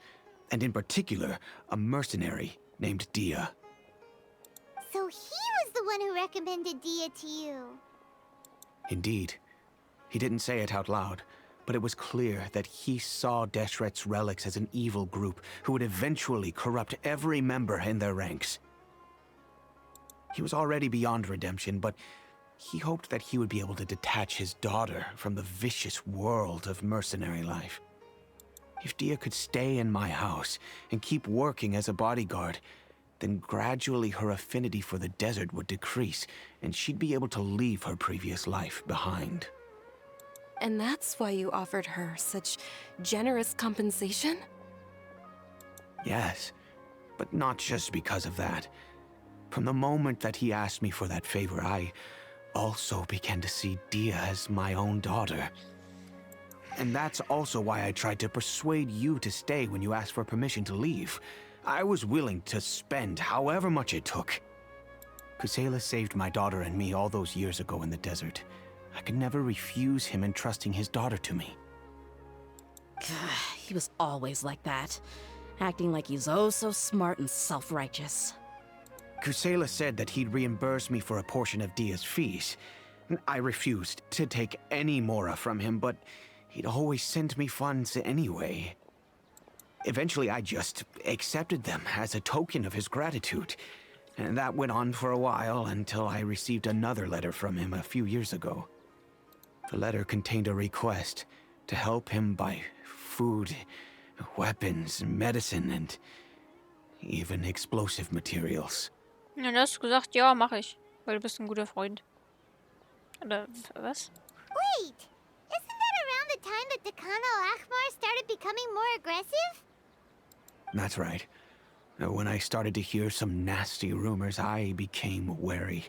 and in particular, a mercenary named Dehya. So he was the one who recommended Dehya to you. Indeed. He didn't say it out loud, but it was clear that he saw Deshret's relics as an evil group who would eventually corrupt every member in their ranks. He was already beyond redemption, but he hoped that he would be able to detach his daughter from the vicious world of mercenary life. If Dehya could stay in my house and keep working as a bodyguard, then gradually her affinity for the desert would decrease, and she'd be able to leave her previous life behind. And that's why you offered her such generous compensation? Yes, but not just because of that. From the moment that he asked me for that favor, I also began to see Dehya as my own daughter. And that's also why I tried to persuade you to stay when you asked for permission to leave. I was willing to spend however much it took. Kusela saved my daughter and me all those years ago in the desert. I could never refuse him entrusting his daughter to me. He was always like that, acting like he's oh so smart and self-righteous. Kusela said that he'd reimburse me for a portion of Dehya's fees. I refused to take any mora from him, but he'd always sent me funds anyway. Eventually, I just accepted them as a token of his gratitude. And that went on for a while until I received another letter from him a few years ago. The letter contained a request to help him buy food, weapons, medicine, and even explosive materials. Ja, du hast gesagt, ja, mach ich. Weil du bist ein guter Freund. Oder was? Wait! Isn't that around the time that the Khan al-Ahmar started becoming more aggressive? That's right. When I started to hear some nasty rumors, I became wary.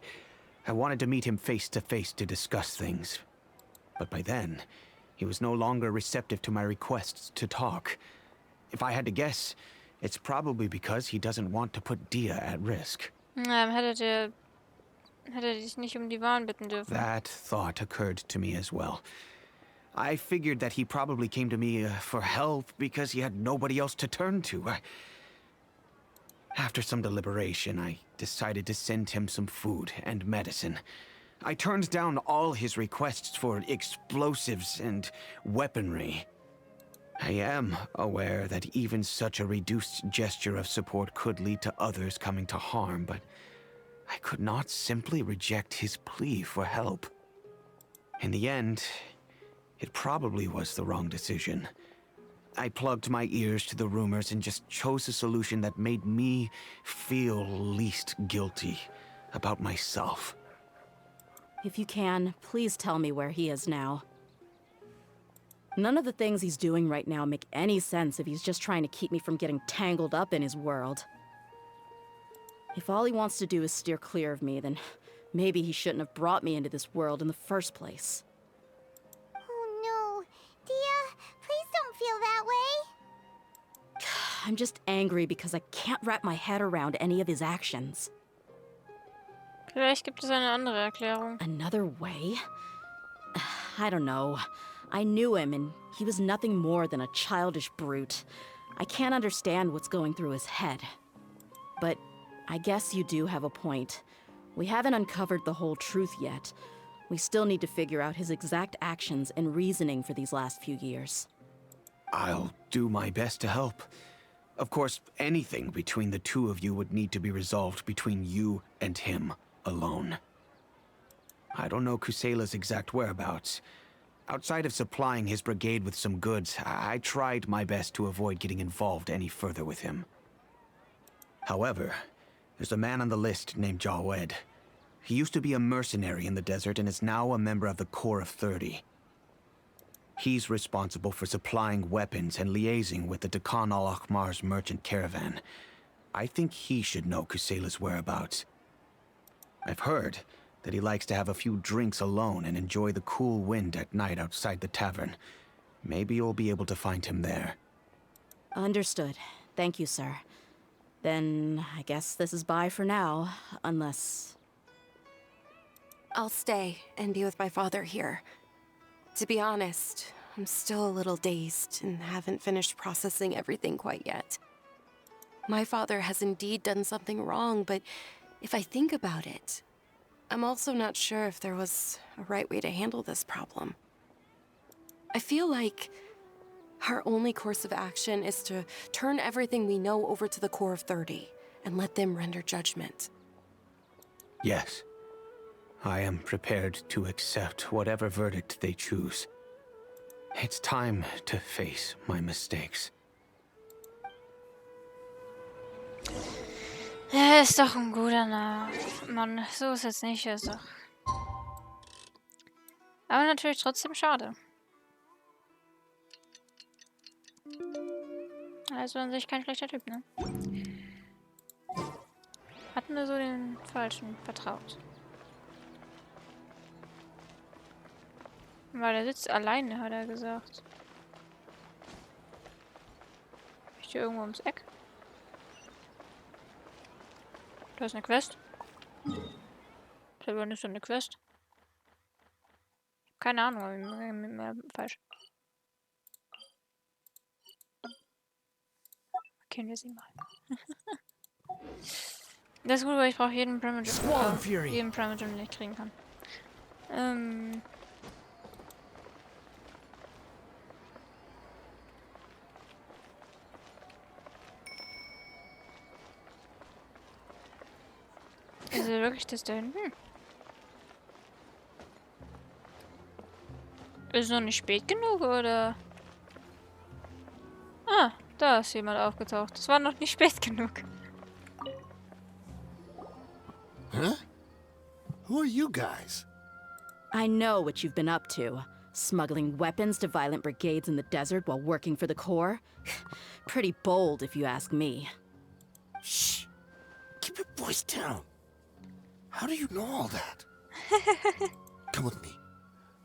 I wanted to meet him face to face to discuss things. But by then, he was no longer receptive to my requests to talk. If I had to guess, it's probably because he doesn't want to put Dehya at risk. Hätte dich nicht die Waren bitten dürfen. That thought occurred to me as well. I figured that he probably came to me for help because he had nobody else to turn to. After some deliberation, I decided to send him some food and medicine. I turned down all his requests for explosives and weaponry. I am aware that even such a reduced gesture of support could lead to others coming to harm, but I could not simply reject his plea for help. In the end, it probably was the wrong decision. I plugged my ears to the rumors and just chose a solution that made me feel least guilty about myself. If you can, please tell me where he is now. None of the things he's doing right now make any sense if he's just trying to keep me from getting tangled up in his world. If all he wants to do is steer clear of me, then maybe he shouldn't have brought me into this world in the first place. Oh no. Dehya, please don't feel that way. I'm just angry because I can't wrap my head around any of his actions. Vielleicht gibt es eine andere Erklärung. Another way? I don't know. I knew him, and he was nothing more than a childish brute. I can't understand what's going through his head. But I guess you do have a point. We haven't uncovered the whole truth yet. We still need to figure out his exact actions and reasoning for these last few years. I'll do my best to help. Of course, anything between the two of you would need to be resolved between you and him alone. I don't know Kusela's exact whereabouts. Outside of supplying his brigade with some goods, I tried my best to avoid getting involved any further with him. However, there's a man on the list named Jawed. He used to be a mercenary in the desert and is now a member of the Corps of 30. He's responsible for supplying weapons and liaising with the Dakan al-Ahmar's merchant caravan. I think he should know Kusela's whereabouts. I've heard that he likes to have a few drinks alone and enjoy the cool wind at night outside the tavern. Maybe you'll be able to find him there. Understood. Thank you, sir. Then I guess this is bye for now, unless... I'll stay and be with my father here. To be honest, I'm still a little dazed and haven't finished processing everything quite yet. My father has indeed done something wrong, but if I think about it, I'm also not sure if there was a right way to handle this problem. I feel like our only course of action is to turn everything we know over to the Core of 30 and let them render judgment. Yes. I am prepared to accept whatever verdict they choose. It's time to face my mistakes. Ja, ist doch ein guter Name. Mann, so ist es nicht, ist doch. Aber natürlich trotzdem schade. Also an sich kein schlechter Typ, ne? Hat mir so den Falschen vertraut. Weil er sitzt alleine, hat er gesagt. Ist hier irgendwo ums Eck? Da ist eine Quest. Da ist so eine Quest. Keine Ahnung, mehr falsch. Kennen wir sie mal. Das ist gut, weil ich brauche jeden Primogen, den ich kriegen kann. Ist er wirklich das da hinten? Ist noch nicht spät genug, oder? Ah, da ist jemand aufgetaucht. Es war noch nicht spät genug. Huh? Who are you guys? I know what you've been up to. Smuggling weapons to violent brigades in the desert while working for the Corps. Pretty bold, if you ask me. Shh. Keep your voice down. How do you know all that? Come with me.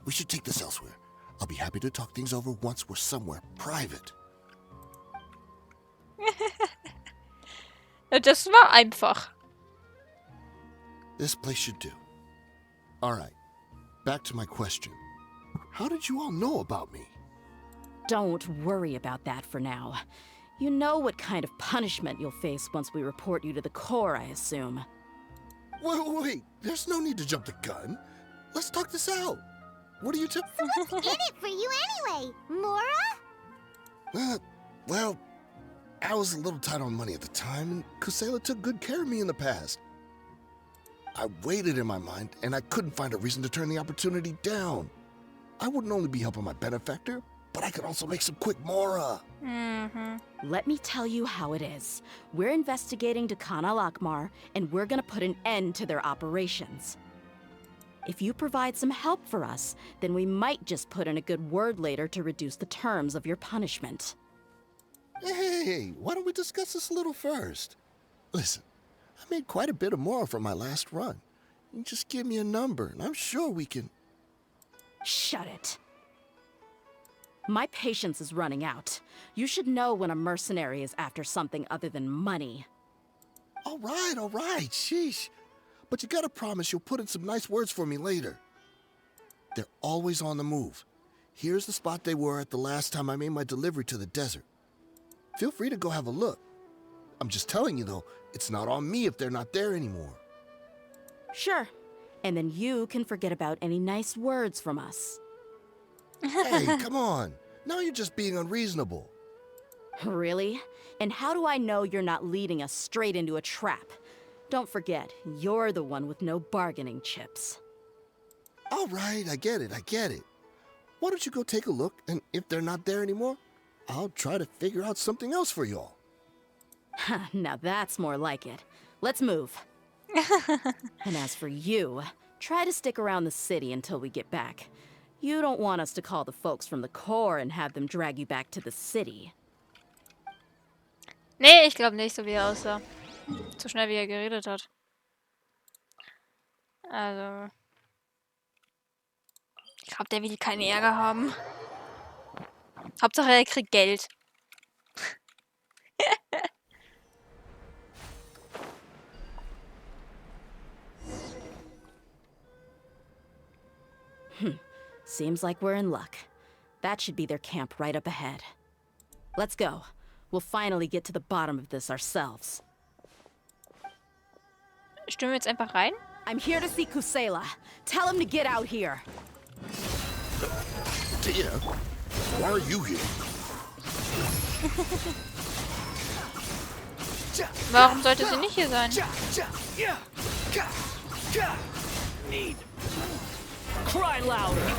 We should take this elsewhere. I'll be happy to talk things over once we're somewhere private. Das war einfach. This place should do. All right. Back to my question. How did you all know about me? Don't worry about that for now. You know what kind of punishment you'll face once we report you to the Corps, I assume. Wait. There's no need to jump the gun. Let's talk this out. What are you So what's in it for you anyway, Mora? Well, I was a little tight on money at the time, and Kusela took good care of me in the past. I waited in my mind, and I couldn't find a reason to turn the opportunity down. I wouldn't only be helping my benefactor, but I could also make some quick Mora. Let me tell you how it is. We're investigating Dakan al-Ahmar, and we're gonna put an end to their operations. If you provide some help for us, then we might just put in a good word later to reduce the terms of your punishment. Hey, why don't we discuss this a little first? Listen, I made quite a bit of Mora from my last run. You just give me a number, and I'm sure we can... Shut it. My patience is running out. You should know when a mercenary is after something other than money. All right, sheesh. But you gotta promise you'll put in some nice words for me later. They're always on the move. Here's the spot they were at the last time I made my delivery to the desert. Feel free to go have a look. I'm just telling you, though, it's not on me if they're not there anymore. Sure. And then you can forget about any nice words from us. Hey, come on. Now you're just being unreasonable. Really? And how do I know you're not leading us straight into a trap? Don't forget, you're the one with no bargaining chips. All right, I get it. Why don't you go take a look, and if they're not there anymore, I'll try to figure out something else for y'all. Now that's more like it. Let's move. And as for you, try to stick around the city until we get back. You don't want us to call the folks from the Corps and have them drag you back to the city. Nee, ich glaube nicht, so wie er aussah. Zu schnell, wie er geredet hat. Also... Ich glaube, der will keinen Ärger haben. Hauptsache, er kriegt Geld. Seems like we're in luck. That should be their camp right up ahead. Let's go. We'll finally get to the bottom of this ourselves. Stürmen wir jetzt einfach rein? I'm here to see Kusela. Tell him to get out here. Dehya, why are you here? Warum sollte sie nicht hier sein? Cry louder!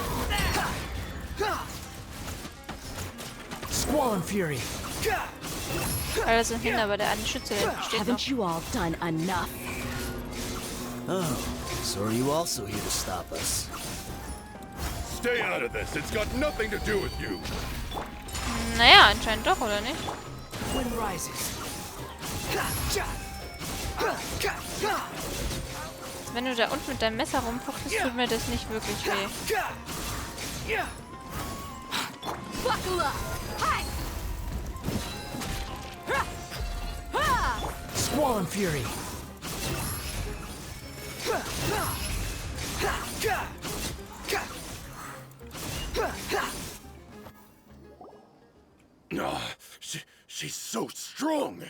Squall and fury. Weil das sind Kinder, aber der eine Schütze steht noch. Haven't you all done enough? Oh, so are you also here to stop us? Stay out of this. It's got nothing to do with you. Naja, anscheinend doch, oder nicht? Wind rises. Wenn du da unten mit deinem Messer rumfuchtest, tut mir das nicht wirklich weh. Buckle up! Squall and fury. She's so strong.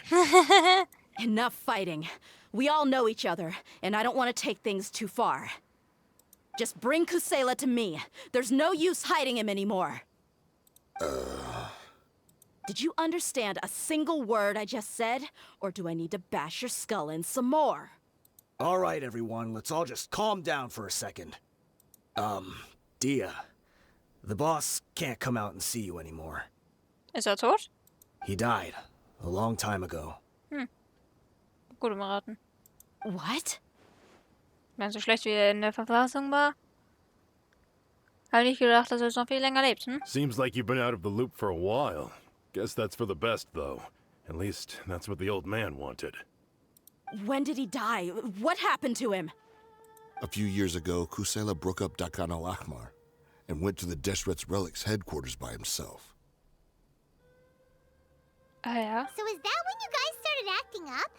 Enough fighting. We all know each other, and I don't want to take things too far. Just bring Kusela to me. There's no use hiding him anymore. Did you understand a single word I just said? Or do I need to bash your skull in some more? All right, everyone, let's all just calm down for a second. Dehya, the boss can't come out and see you anymore. Ist er tot? He died a long time ago. Gut im Raten. What? Wenn so schlecht wie er in der Verfassung war, habe ich gedacht, dass er noch viel länger lebt, hm? Seems like you've been out of the loop for a while. Guess that's for the best, though. At least, that's what the old man wanted. When did he die? What happened to him? A few years ago, Kusela broke up Dakan al-Ahmar and went to the Deshret's Relics headquarters by himself. Ah ja. So is that when you guys started acting up?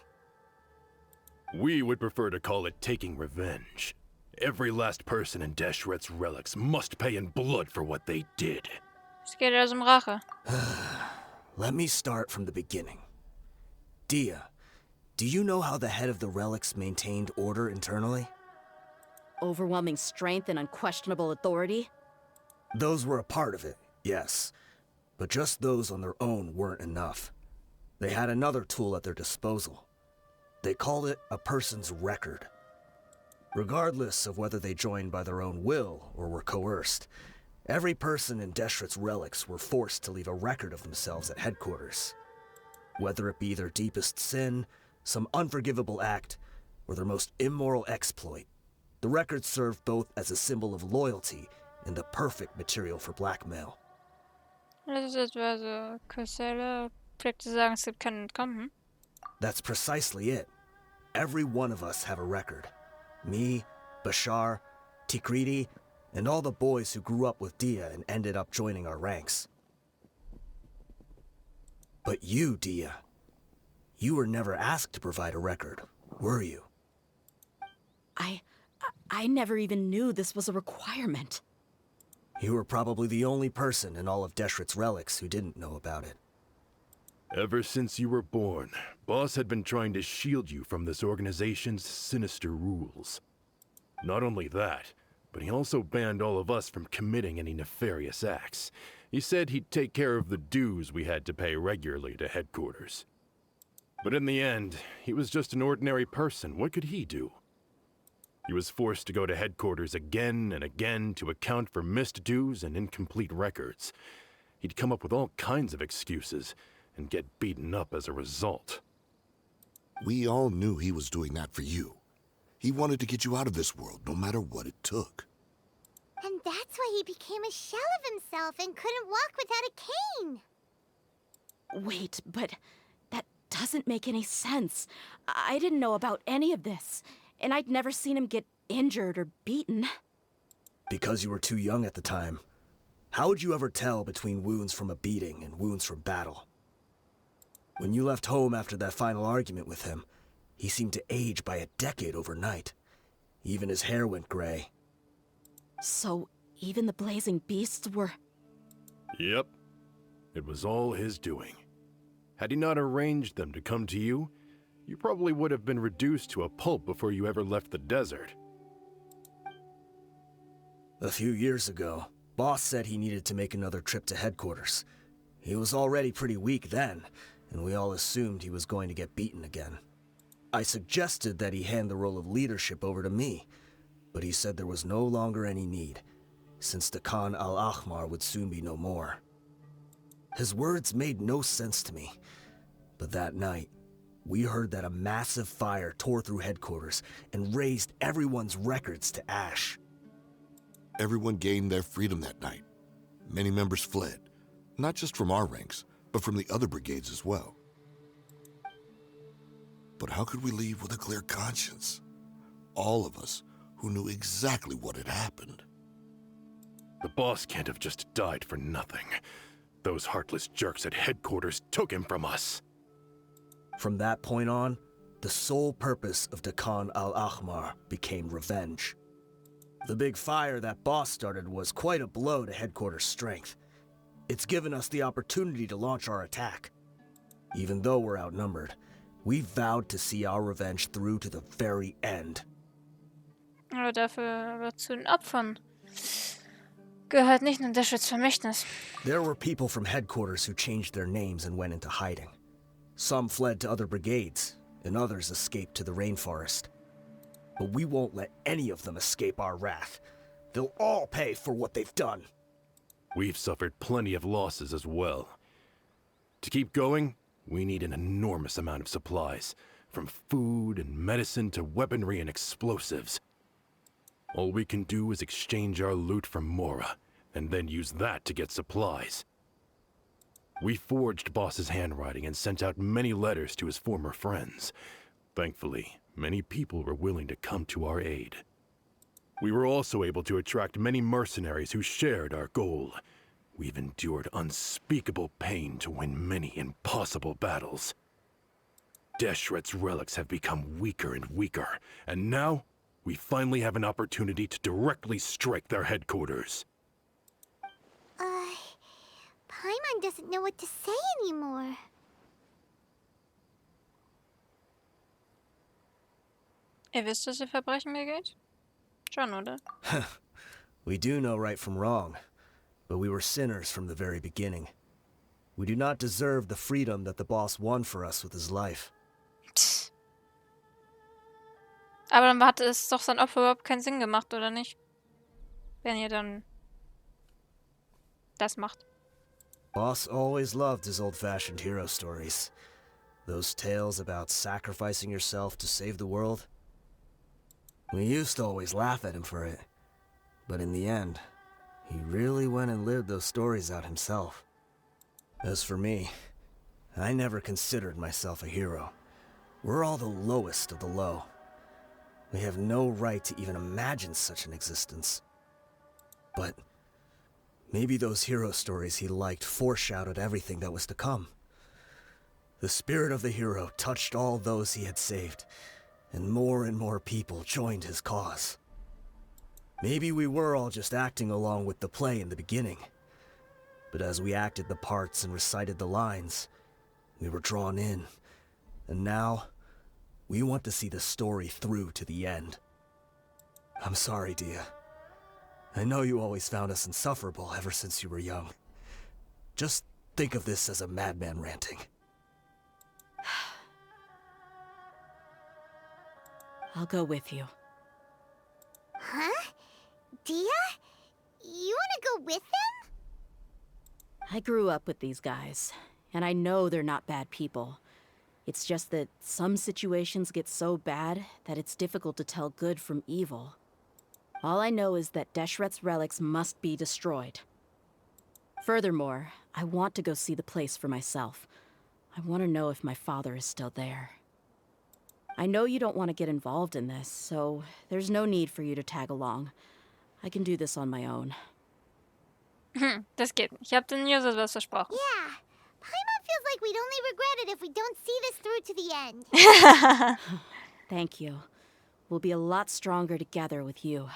We would prefer to call it taking revenge. Every last person in Deshret's Relics must pay in blood for what they did. Es geht also um Rache. Let me start from the beginning. Dehya, do you know how the head of the Relics maintained order internally? Overwhelming strength and unquestionable authority? Those were a part of it, yes. But just those on their own weren't enough. They had another tool at their disposal. They called it a person's record. Regardless of whether they joined by their own will or were coerced, every person in Deshret's Relics were forced to leave a record of themselves at headquarters. Whether it be their deepest sin, some unforgivable act, or their most immoral exploit, the record served both as a symbol of loyalty and the perfect material for blackmail. Das ist etwa so, Kusela pflegte sagen, es gibt kein Entkommen. That's precisely it. Every one of us have a record. Me, Bashar, Tikriti, and all the boys who grew up with Dehya and ended up joining our ranks. But you, Dehya, you were never asked to provide a record, were you? I never even knew this was a requirement. You were probably the only person in all of Deshret's Relics who didn't know about it. Ever since you were born, Boss had been trying to shield you from this organization's sinister rules. Not only that, but he also banned all of us from committing any nefarious acts. He said he'd take care of the dues we had to pay regularly to headquarters. But in the end, he was just an ordinary person. What could he do? He was forced to go to headquarters again and again to account for missed dues and incomplete records. He'd come up with all kinds of excuses and get beaten up as a result. We all knew he was doing that for you. He wanted to get you out of this world, no matter what it took. And that's why he became a shell of himself and couldn't walk without a cane. Wait, but that doesn't make any sense. I didn't know about any of this, and I'd never seen him get injured or beaten. Because you were too young at the time. How would you ever tell between wounds from a beating and wounds from battle? When you left home after that final argument with him, he seemed to age by a decade overnight. Even his hair went gray. So, even the blazing beasts were... Yep. It was all his doing. Had he not arranged them to come to you, you probably would have been reduced to a pulp before you ever left the desert. A few years ago, Boss said he needed to make another trip to headquarters. He was already pretty weak then, and we all assumed he was going to get beaten again. I suggested that he hand the role of leadership over to me, but he said there was no longer any need, since the Khan al-Ahmar would soon be no more. His words made no sense to me, but that night, we heard that a massive fire tore through headquarters and razed everyone's records to ash. Everyone gained their freedom that night. Many members fled, not just from our ranks, but from the other brigades as well. But how could we leave with a clear conscience? All of us who knew exactly what had happened. The boss can't have just died for nothing. Those heartless jerks at headquarters took him from us. From that point on, the sole purpose of the Khan al-Ahmar became revenge. The big fire that Boss started was quite a blow to headquarters' strength. It's given us the opportunity to launch our attack. Even though we're outnumbered, we vowed to see our revenge through to the very end. Aber dafür wird zu den Opfern gehört nicht nur das Vermächtnis. There were people from headquarters who changed their names and went into hiding. Some fled to other brigades, and others escaped to the rainforest. But we won't let any of them escape our wrath. They'll all pay for what they've done. We've suffered plenty of losses as well. To keep going, we need an enormous amount of supplies, from food and medicine to weaponry and explosives. All we can do is exchange our loot from Mora, and then use that to get supplies. We forged Boss's handwriting and sent out many letters to his former friends. Thankfully, many people were willing to come to our aid. We were also able to attract many mercenaries who shared our goal. We've endured unspeakable pain to win many impossible battles. Deshret's relics have become weaker and weaker, and now we finally have an opportunity to directly strike their headquarters. Paimon doesn't know what to say anymore. Ihr wisst, dass ihr Verbrechen begeht? Schon, oder? We do know right from wrong, but we were sinners from the very beginning. We do not deserve the freedom that the boss won for us with his life. Aber dann hat es doch sein Opfer überhaupt keinen Sinn gemacht, oder nicht? Wenn ihr dann das macht. Boss always loved his old-fashioned hero stories. Those tales about sacrificing yourself to save the world. We used to always laugh at him for it. But in the end, he really went and lived those stories out himself. As for me, I never considered myself a hero. We're all the lowest of the low. We have no right to even imagine such an existence. But maybe those hero stories he liked foreshadowed everything that was to come. The spirit of the hero touched all those he had saved, and more people joined his cause. Maybe we were all just acting along with the play in the beginning. But as we acted the parts and recited the lines, we were drawn in. And now, we want to see the story through to the end. I'm sorry, Dehya. I know you always found us insufferable ever since you were young. Just think of this as a madman ranting. I'll go with you. Huh? Dehya? You wanna go with them? I grew up with these guys, and I know they're not bad people. It's just that some situations get so bad that it's difficult to tell good from evil. All I know is that Deshret's relics must be destroyed. Furthermore, I want to go see the place for myself. I want to know if my father is still there. I know you don't want to get involved in this, so there's no need for you to tag along. I can do this on my own. Das geht nicht. Ich habe den Users was versprochen. Yeah. Paimon feels like we'd only regret it if we don't see this through to the end. Thank you. We'll be a lot stronger together with you.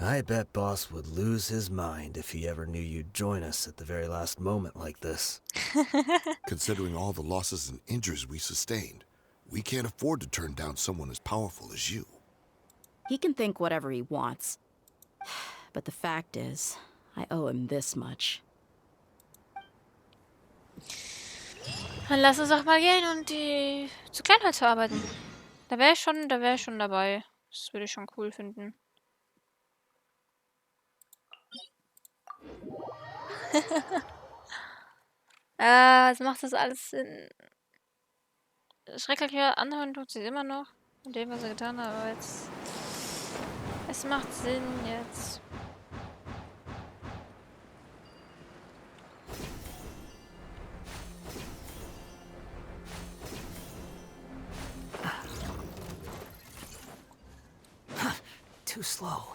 I bet Boss would lose his mind if he ever knew you'd join us at the very last moment like this. Considering all the losses and injuries we sustained, we can't afford to turn down someone as powerful as you. He can think whatever he wants. But the fact is, I owe him this much. Dann lass uns auch mal gehen und die zu Kleinholz verarbeiten. Da wäre ich schon dabei. Das würde ich schon cool finden. Jetzt macht das alles Sinn. Schreckliche Anhören tut sie immer noch. Mit dem, was er getan hat, aber jetzt. Es macht Sinn jetzt. Too slow.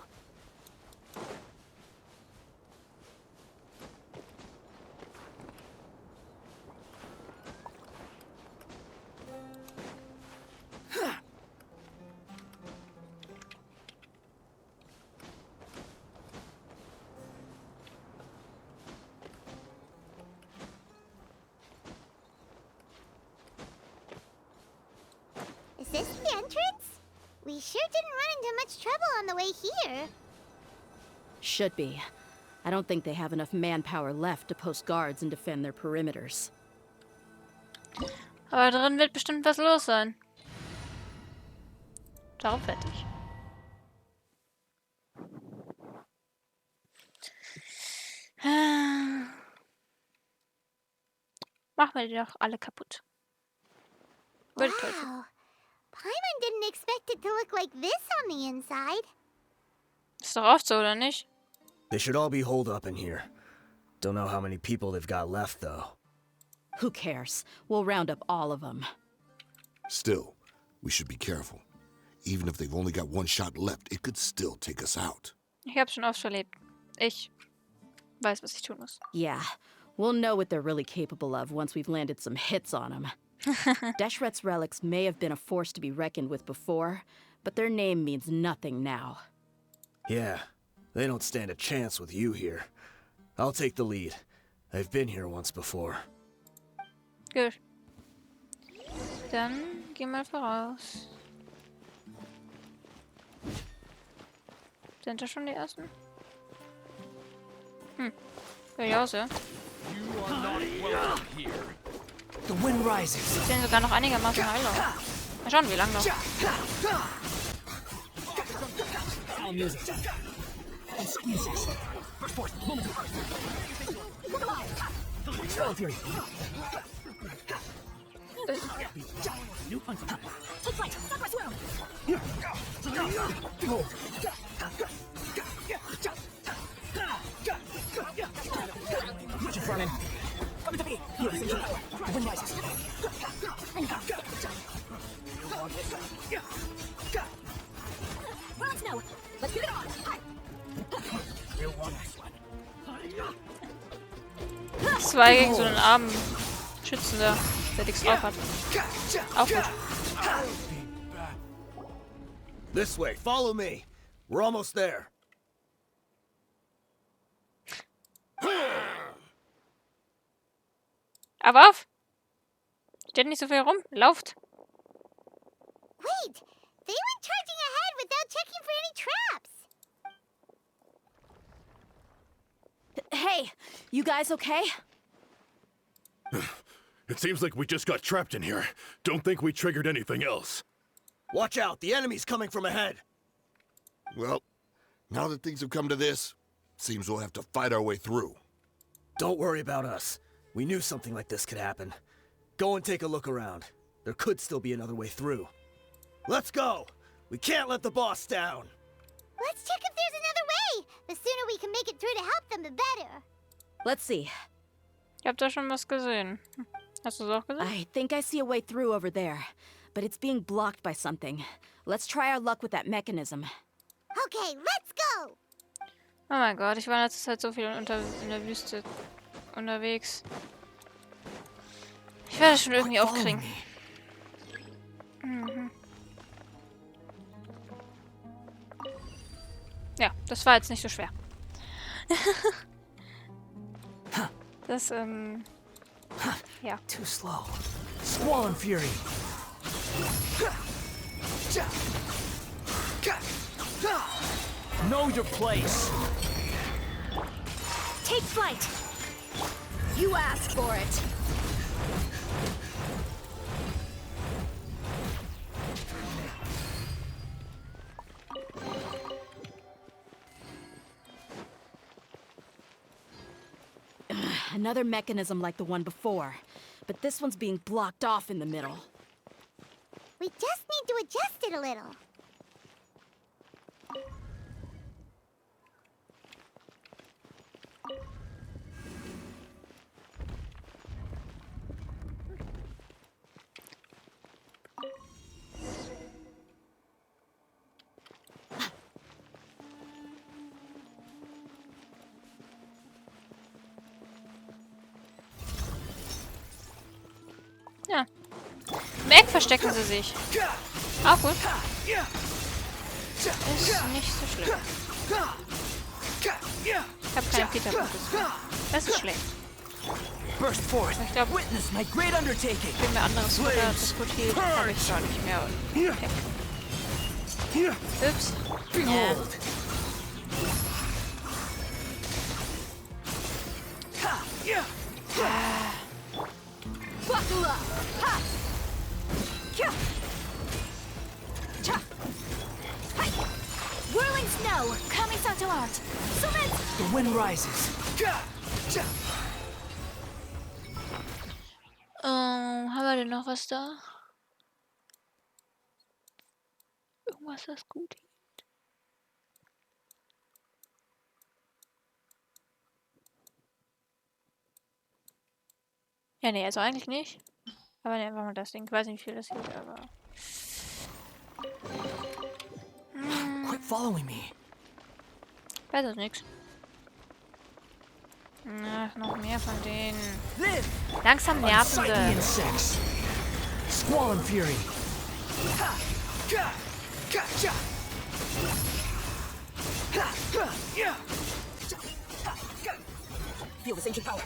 Is this the entrance? We sure didn't run into much trouble on the way here. Should be. I don't think they have enough manpower left to post guards and defend their perimeters. Aber drin wird bestimmt was los sein. Darauf wette ich. Machen wir die doch alle kaputt. Würde ich toll finden. Wow. Paimon didn't expect it to look like this on the inside. Ist doch oft so, oder nicht? They should all be holed up in here. Don't know how many people they've got left, though. Who cares? We'll round up all of them. Still, we should be careful. Even if they've only got one shot left, it could still take us out. Ich hab's schon oft verlebt. Ich weiß, was ich tun muss. Yeah, we'll know what they're really capable of once we've landed some hits on them. Deshret's relics may have been a force to be reckoned with before, but their name means nothing now. Yeah, they don't stand a chance with you here. I'll take the lead. I've been here once before. Gut. Dann geh mal voraus. Sind da schon die ersten? Hör ich aus, ja? The wind rises. Die sehen sogar noch einigermaßen heil aus. Mal schauen, wie lang noch. Our music. Excuses. First force. Moment. Spell theory. New punch. Take flight. Stop my swim. Watch it, Vroni. Come to me. The wind rises. Well, it's no. Let's get it on. Real one. Zwei gegen so einen armen Schützen da, der nichts drauf hat. Auch gut. This way, follow me. We're almost there. Aber auf! Steht nicht so viel rum. Lauft! Wait, they went charging ahead without checking for any traps. Hey, you guys okay? It seems like we just got trapped in here. Don't think we triggered anything else. Watch out, the enemy's coming from ahead. Well, now that things have come to this, seems we'll have to fight our way through. Don't worry about us. We knew something like this could happen. Go and take a look around. There could still be another way through. Let's go! We can't let the boss down. Let's check if there's another way. The sooner we can make it through to help them, the better. Let's see. Ich hab da schon was gesehen. Hast du es auch gesehen? I think I see a way through over there, but it's being blocked by something. Let's try our luck with that mechanism. Okay, let's go. Oh mein Gott, ich war letzte Zeit so viel in der Wüste unterwegs. Ich werde es schon irgendwie aufkriegen. Mhm. Ja, das war jetzt nicht so schwer. Das, ja. Too slow. Squall and fury. Know your place. Take flight! You asked for it. Another mechanism like the one before, but this one's being blocked off in the middle. We just need to adjust it a little. Ja. Im Eck verstecken sie sich. Auch gut. Ist nicht so schlimm. Ich habe keine Peter-Punkte. Das ist schlecht. Burst forth. Ich glaube, Witness my great undertaking. wenn mir anderes Futter das gut hielt, habe ich gar nicht mehr. Okay. Ups. Behold. Buckle up! Ha! Kya! Cha! Hi! Whirling snow! Kamisato art! Summit! The wind rises. Haben wir denn noch was da? Irgendwas, das gut hielt. Ja, nee, also eigentlich nicht. Aber ne, einfach mal das Ding. Ich weiß nicht, wie viel das hielt, aber... Quit following me. Weiß es nix. Ach, noch mehr von denen. Live. Langsam nerven Unsightly sie. insects. Squall and fury. Feel this ancient power.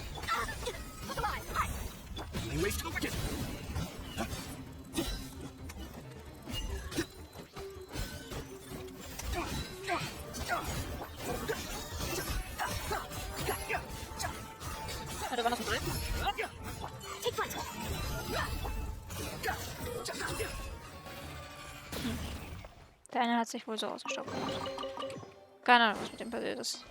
Laying waste to the wicked. Warte, war noch ein drin? Take flight! Der eine hat sich wohl so ausgestoppt. Keine Ahnung, was mit dem passiert ist.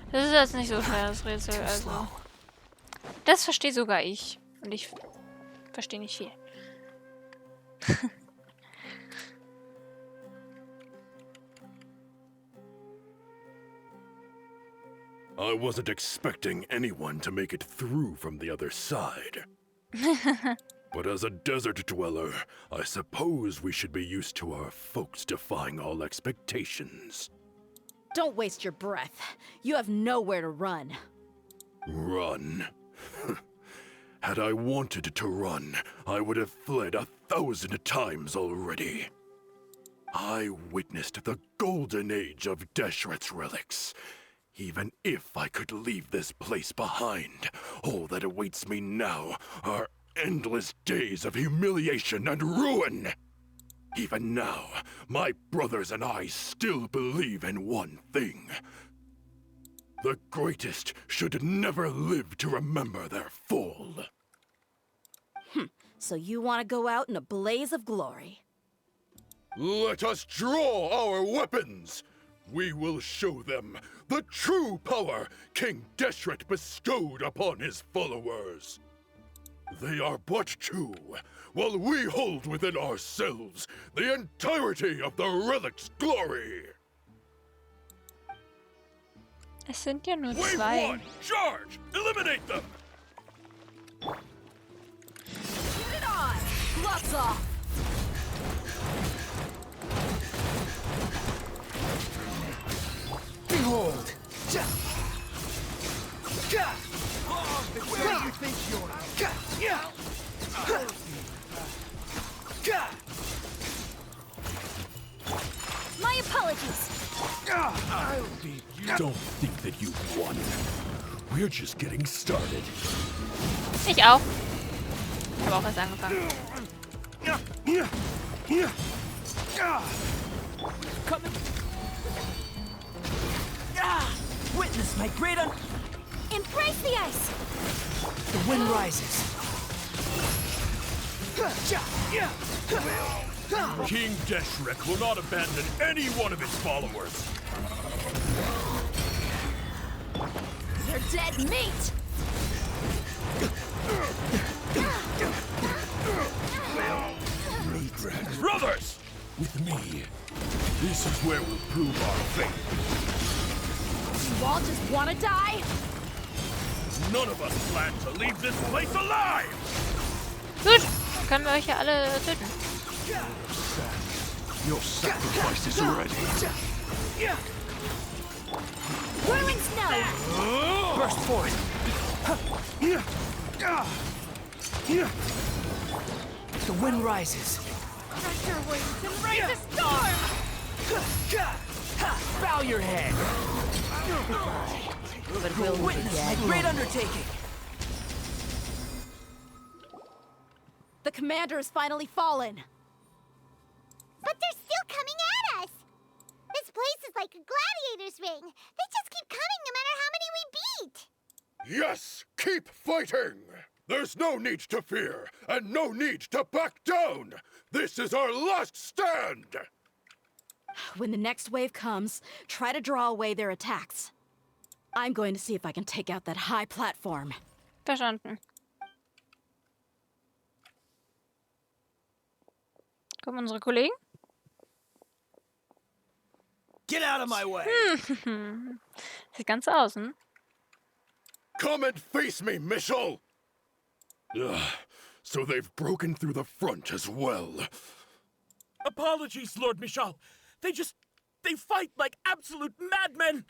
Das ist jetzt nicht so schwer, das Rätsel. Also. Das verstehe sogar ich. Und ich verstehe nicht viel. I wasn't expecting anyone to make it through from the other side. But as a desert dweller, I suppose we should be used to our folks defying all expectations. Don't waste your breath. You have nowhere to run. Run. Had I wanted to run, I would have fled 1,000 times already. I witnessed the golden age of Deshret's relics. Even if I could leave this place behind, all that awaits me now are endless days of humiliation and ruin. Even now, my brothers and I still believe in one thing. The greatest should never live to remember their fall. So you want to go out in a blaze of glory? Let us draw our weapons! We will show them the true power King Deshret bestowed upon his followers. They are but two, while we hold within ourselves the entirety of the relic's glory. Es sind ja nur Wave 2. 1, charge! Eliminate them! Get it on! Gloves off! Behold! Where do you think you're? My apologies! Don't think that you've won. We're just getting started. Ich auch. Ich habe auch erst angefangen. Coming. Witness my great Embrace the ice! The wind rises. King Deshret will not abandon any one of his followers. They're dead meat! Brothers! With me, this is where we'll prove our faith. You all just want to die? None of us plan to leave this place alive! Gut, dann können wir euch ja alle töten. Your sacrifice is ready. Whirling snow! Burst forth. The wind rises. Stretch your wings and raise a storm! Bow your head. But we'll Witness my great undertaking. The commander has finally fallen. But they're still coming at us! This place is like a gladiator's ring. They just keep coming no matter how many we beat! Yes, keep fighting! There's no need to fear, and no need to back down! This is our last stand! When the next wave comes, try to draw away their attacks. I'm going to see if I can take out that high platform. Verstanden. Kommen unsere Kollegen? Get out of my way. Sieht ganz aus, hm? Come and face me, Michel! Ugh, so they've broken through the front as well. Apologies, Lord Michal. They fight like absolute madmen.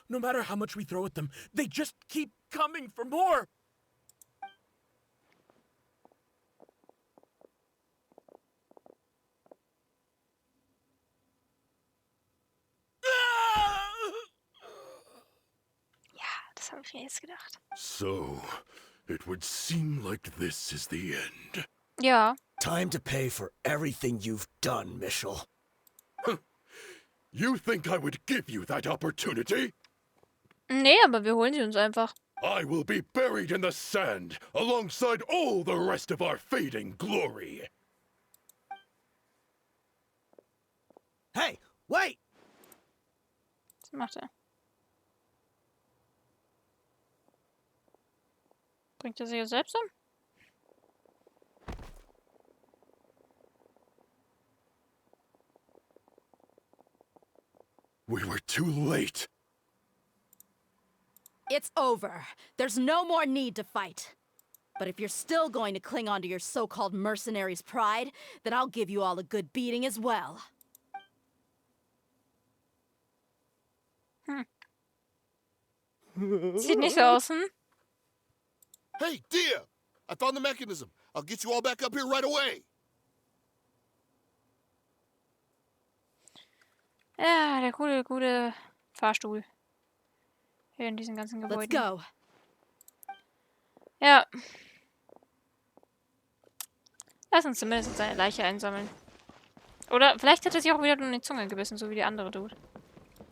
No matter how much we throw at them, they just keep coming for more. Ja, das habe ich mir jetzt gedacht. So, it would seem like this is the end. Ja. Time to pay for everything you've done, Michel. You think I would give you that opportunity? Nee, aber wir holen sie uns einfach. I will be buried in the sand alongside all the rest of our fading glory. Hey, wait! Was macht er? Bringt er sich jetzt selbst um? We were too late. It's over. There's no more need to fight. But if you're still going to cling on to your so-called mercenary's pride, then I'll give you all a good beating as well. Sieht nicht so aus, hm? Hey, Dehya! I found the mechanism. I'll get you all back up here right away. Ja, der gute Fahrstuhl. Hier in diesen ganzen Let's Gebäuden. go. Ja. Lass uns zumindest seine Leiche einsammeln. Oder vielleicht hat er sich auch wieder nur in die Zunge gebissen, so wie die andere Dude.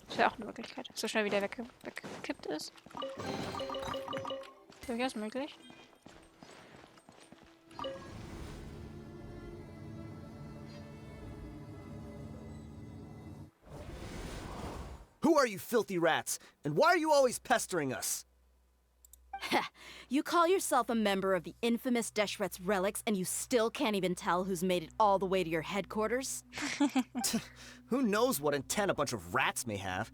Das wäre auch eine Möglichkeit. So schnell wie der weggekippt ist. Durchaus möglich. Who are you filthy rats? And why are you always pestering us? You call yourself a member of the infamous Deshret's relics, and you still can't even tell who's made it all the way to your headquarters? Who knows what intent a bunch of rats may have?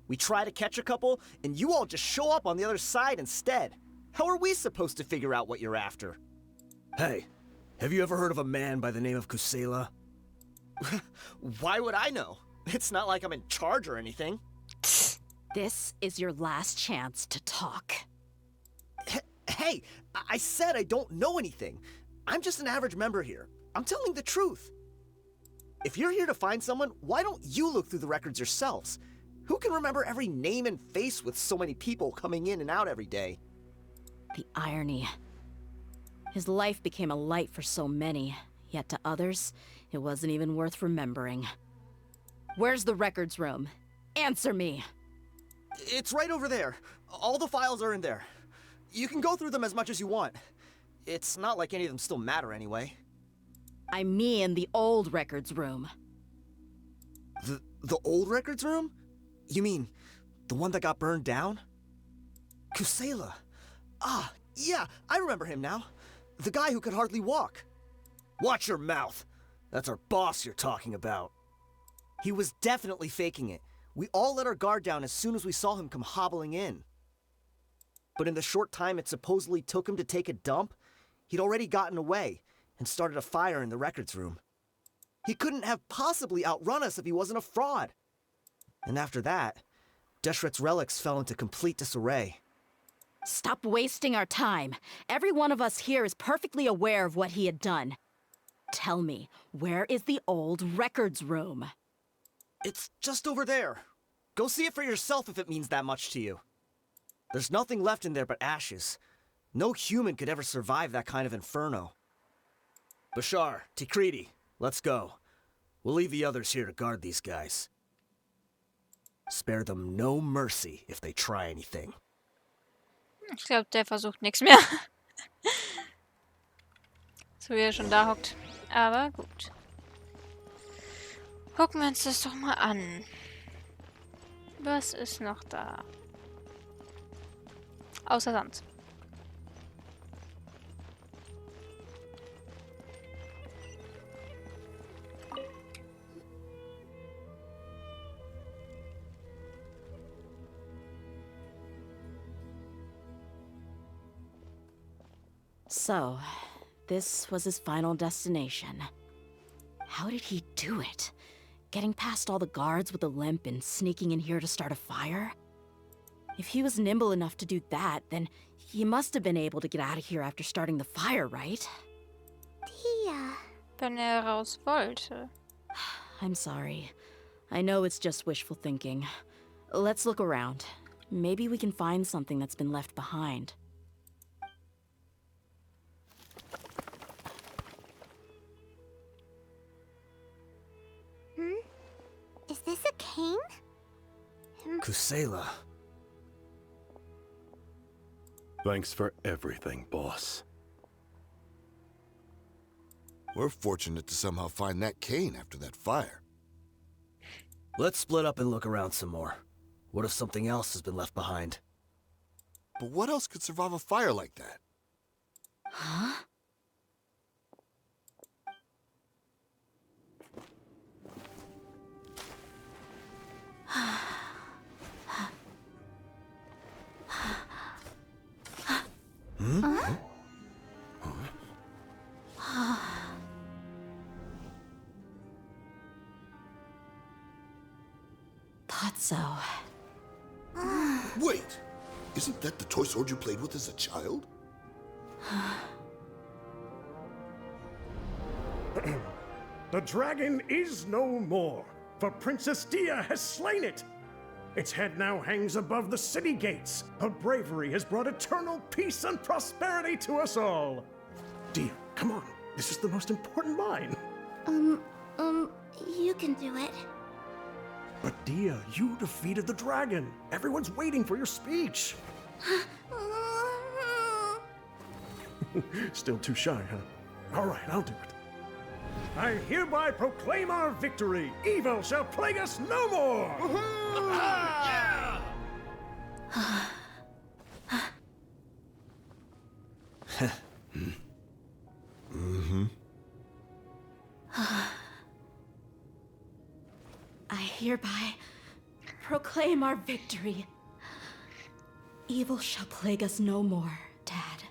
We try to catch a couple, and you all just show up on the other side instead. How are we supposed to figure out what you're after? Hey, have you ever heard of a man by the name of Kusela? Why would I know? It's not like I'm in charge or anything. This is your last chance to talk. Hey, I said I don't know anything. I'm just an average member here. I'm telling the truth. If you're here to find someone, why don't you look through the records yourselves? Who can remember every name and face with so many people coming in and out every day? The irony. His life became a light for so many, yet to others, it wasn't even worth remembering. Where's the records room? Answer me! It's right over there. All the files are in there. You can go through them as much as you want. It's not like any of them still matter anyway. I mean the old records room. The old records room? You mean the one that got burned down? Kusela. Ah, yeah, I remember him now. The guy who could hardly walk. Watch your mouth. That's our boss you're talking about. He was definitely faking it. We all let our guard down as soon as we saw him come hobbling in. But in the short time it supposedly took him to take a dump, he'd already gotten away and started a fire in the records room. He couldn't have possibly outrun us if he wasn't a fraud. And after that, Deshret's relics fell into complete disarray. Stop wasting our time. Every one of us here is perfectly aware of what he had done. Tell me, where is the old records room? It's just over there. Go see it for yourself if it means that much to you. There's nothing left in there but ashes. No human could ever survive that kind of inferno. Bashar, Tikriti, let's go. We'll leave the others here to guard these guys. Spare them no mercy if they try anything. Ich glaube, der versucht nichts mehr. So wie er schon da hockt. Aber gut. Gucken wir uns das doch mal an. Was ist noch da? Außer Sand. So, this was his final destination. How did he do it? Getting past all the guards with a limp and sneaking in here to start a fire? If he was nimble enough to do that, then he must have been able to get out of here after starting the fire, right? Dehya. Wenn er raus wollte. I'm sorry. I know it's just wishful thinking. Let's look around. Maybe we can find something that's been left behind. Is this a cane? Kusela. Thanks for everything, boss. We're fortunate to somehow find that cane after that fire. Let's split up and look around some more. What if something else has been left behind? But what else could survive a fire like that? Huh? Thought so. Wait! Isn't that the toy sword you played with as a child? The dragon is no more, for Princess Dehya has slain it. Its head now hangs above the city gates. Her bravery has brought eternal peace and prosperity to us all. Dehya, come on. This is the most important line. You can do it. But Dehya, you defeated the dragon. Everyone's waiting for your speech. Still too shy, huh? All right, I'll do it. I hereby proclaim our victory. Evil shall plague us no more. Yeah! I hereby proclaim our victory. Evil shall plague us no more, Dad.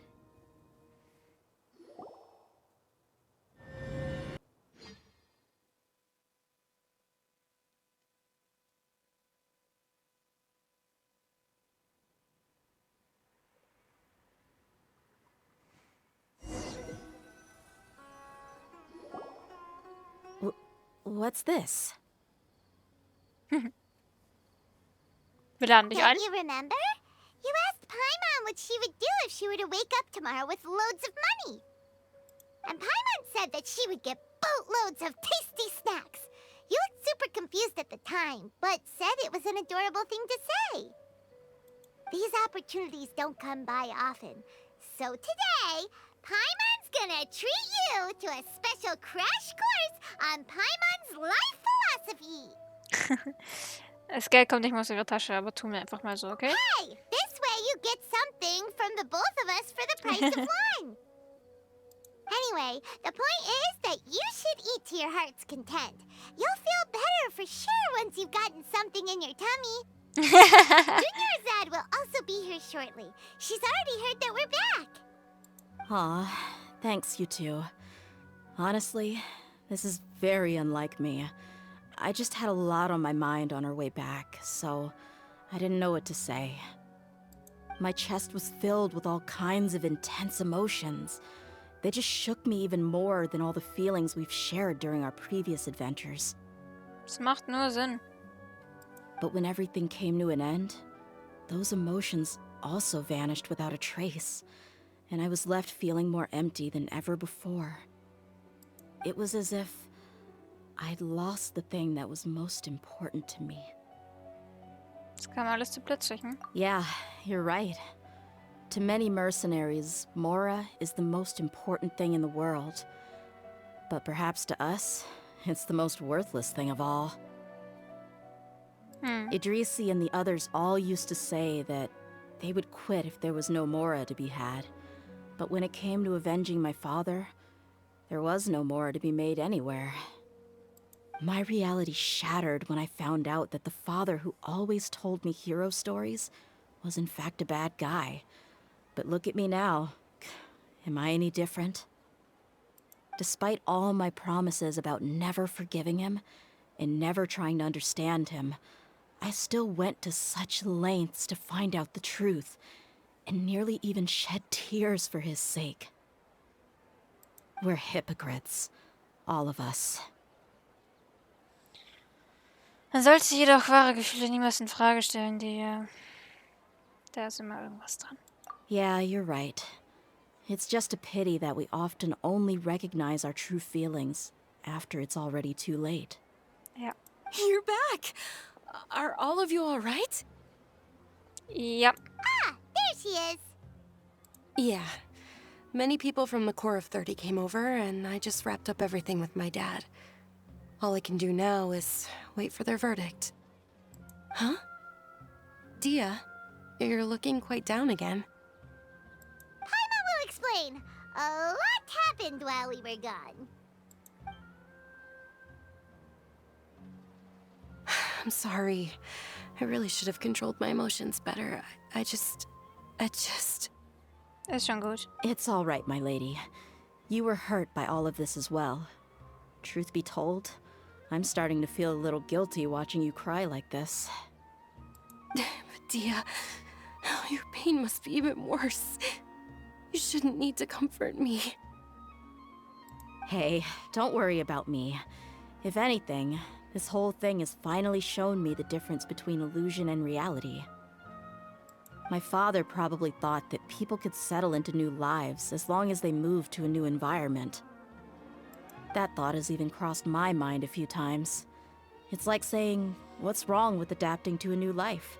What's this? Wir laden dich ein. Don't you remember? You asked Paimon what she would do if she were to wake up tomorrow with loads of money. And Paimon said that she would get boatloads of tasty snacks. You looked super confused at the time, but said it was an adorable thing to say. These opportunities don't come by often. So today, Paimon's gonna treat you to a special crash course on Paimon's life philosophy. Das Geld kommt nicht mehr aus ihrer Tasche, aber tun wir einfach mal so, okay? Hey, this way you get something from the both of us for the price of one. Anyway, the point is that you should eat to your heart's content. You'll feel better for sure once you've gotten something in your tummy. Junior Azad will also be here shortly. She's already heard that we're back. Aw, thanks, you two. Honestly, this is very unlike me. I just had a lot on my mind on our way back, so I didn't know what to say. My chest was filled with all kinds of intense emotions. They just shook me even more than all the feelings we've shared during our previous adventures. Es macht nur Sinn. But when everything came to an end, those emotions also vanished without a trace, and I was left feeling more empty than ever before. It was as if I'd lost the thing that was most important to me. Es kam alles zu plötzlich, hm? Yeah, you're right. To many mercenaries, Mora is the most important thing in the world. But perhaps to us, it's the most worthless thing of all. Idrisi and the others all used to say that they would quit if there was no Mora to be had. But when it came to avenging my father, there was no Mora to be made anywhere. My reality shattered when I found out that the father who always told me hero stories was in fact a bad guy. But look at me now. Am I any different? Despite all my promises about never forgiving him and never trying to understand him, I still went to such lengths to find out the truth, and nearly even shed tears for his sake. We're hypocrites, all of us. Man sollte jedoch wahre Gefühle niemals in Frage stellen, da ist immer irgendwas dran. Yeah, you're right. It's just a pity that we often only recognize our true feelings after it's already too late. Ja. You're back! Are all of you all right? Ja. Ah, there she is. Yeah. Many people from the Corps of 30 came over, and I just wrapped up everything with my dad. All I can do now is wait for their verdict. Huh? Dehya, you're looking quite down again. Paimon will explain. A lot happened while we were gone. I'm sorry. I really should have controlled my emotions better. I just... Ist schon gut. It's all right, my lady. You were hurt by all of this as well. Truth be told, I'm starting to feel a little guilty watching you cry like this. But Dehya, your pain must be even worse. You shouldn't need to comfort me. Hey, don't worry about me. If anything, this whole thing has finally shown me the difference between illusion and reality. My father probably thought that people could settle into new lives as long as they moved to a new environment. That thought has even crossed my mind a few times. It's like saying, what's wrong with adapting to a new life?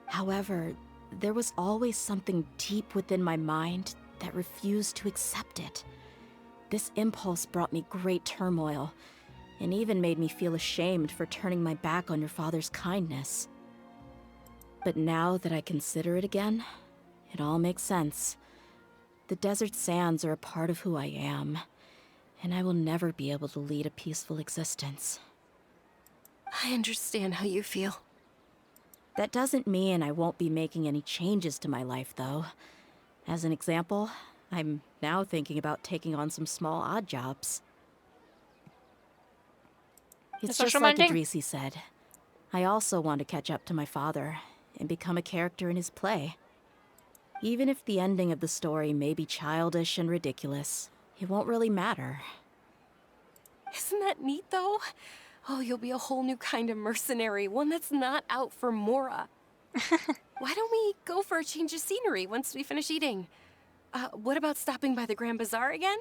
However, there was always something deep within my mind that refused to accept it. This impulse brought me great turmoil, and even made me feel ashamed for turning my back on your father's kindness. But now that I consider it again, it all makes sense. The desert sands are a part of who I am, and I will never be able to lead a peaceful existence. I understand how you feel. That doesn't mean I won't be making any changes to my life, though. As an example, I'm now thinking about taking on some small odd jobs. It's just like Idrisi said. I also want to catch up to my father and become a character in his play. Even if the ending of the story may be childish and ridiculous, it won't really matter. Isn't that neat, though? Oh, you'll be a whole new kind of mercenary, one that's not out for Mora. Why don't we go for a change of scenery once we finish eating? What about stopping by the Grand Bazaar again?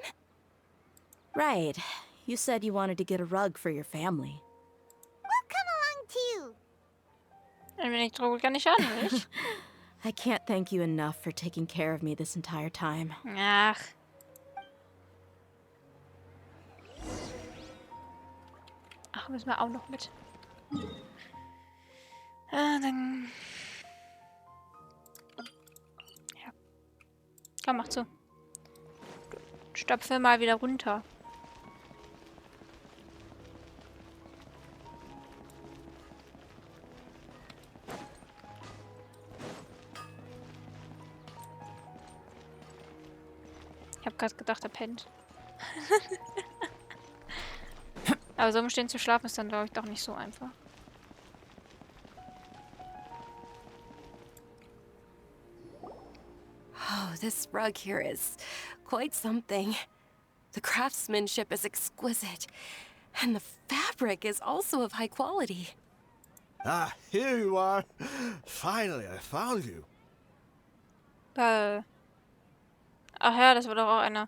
Right. You said you wanted to get a rug for your family. We'll come along too. Dann bin ich droge gar nicht an, nicht? I can't thank you enough for taking care of me this entire time. Ach. Ach, müssen wir auch noch mit. Dann... Ja. Komm, mach zu. Stapfe mal wieder runter. Ich hab gerade gedacht, er pennt. Aber so umstehen zu schlafen ist dann, glaube ich, doch nicht so einfach. Oh, this rug here is quite something. The craftsmanship is exquisite, and the fabric is also of high quality. Ah, here you are. Finally, I found you. Ach ja, das war doch auch einer.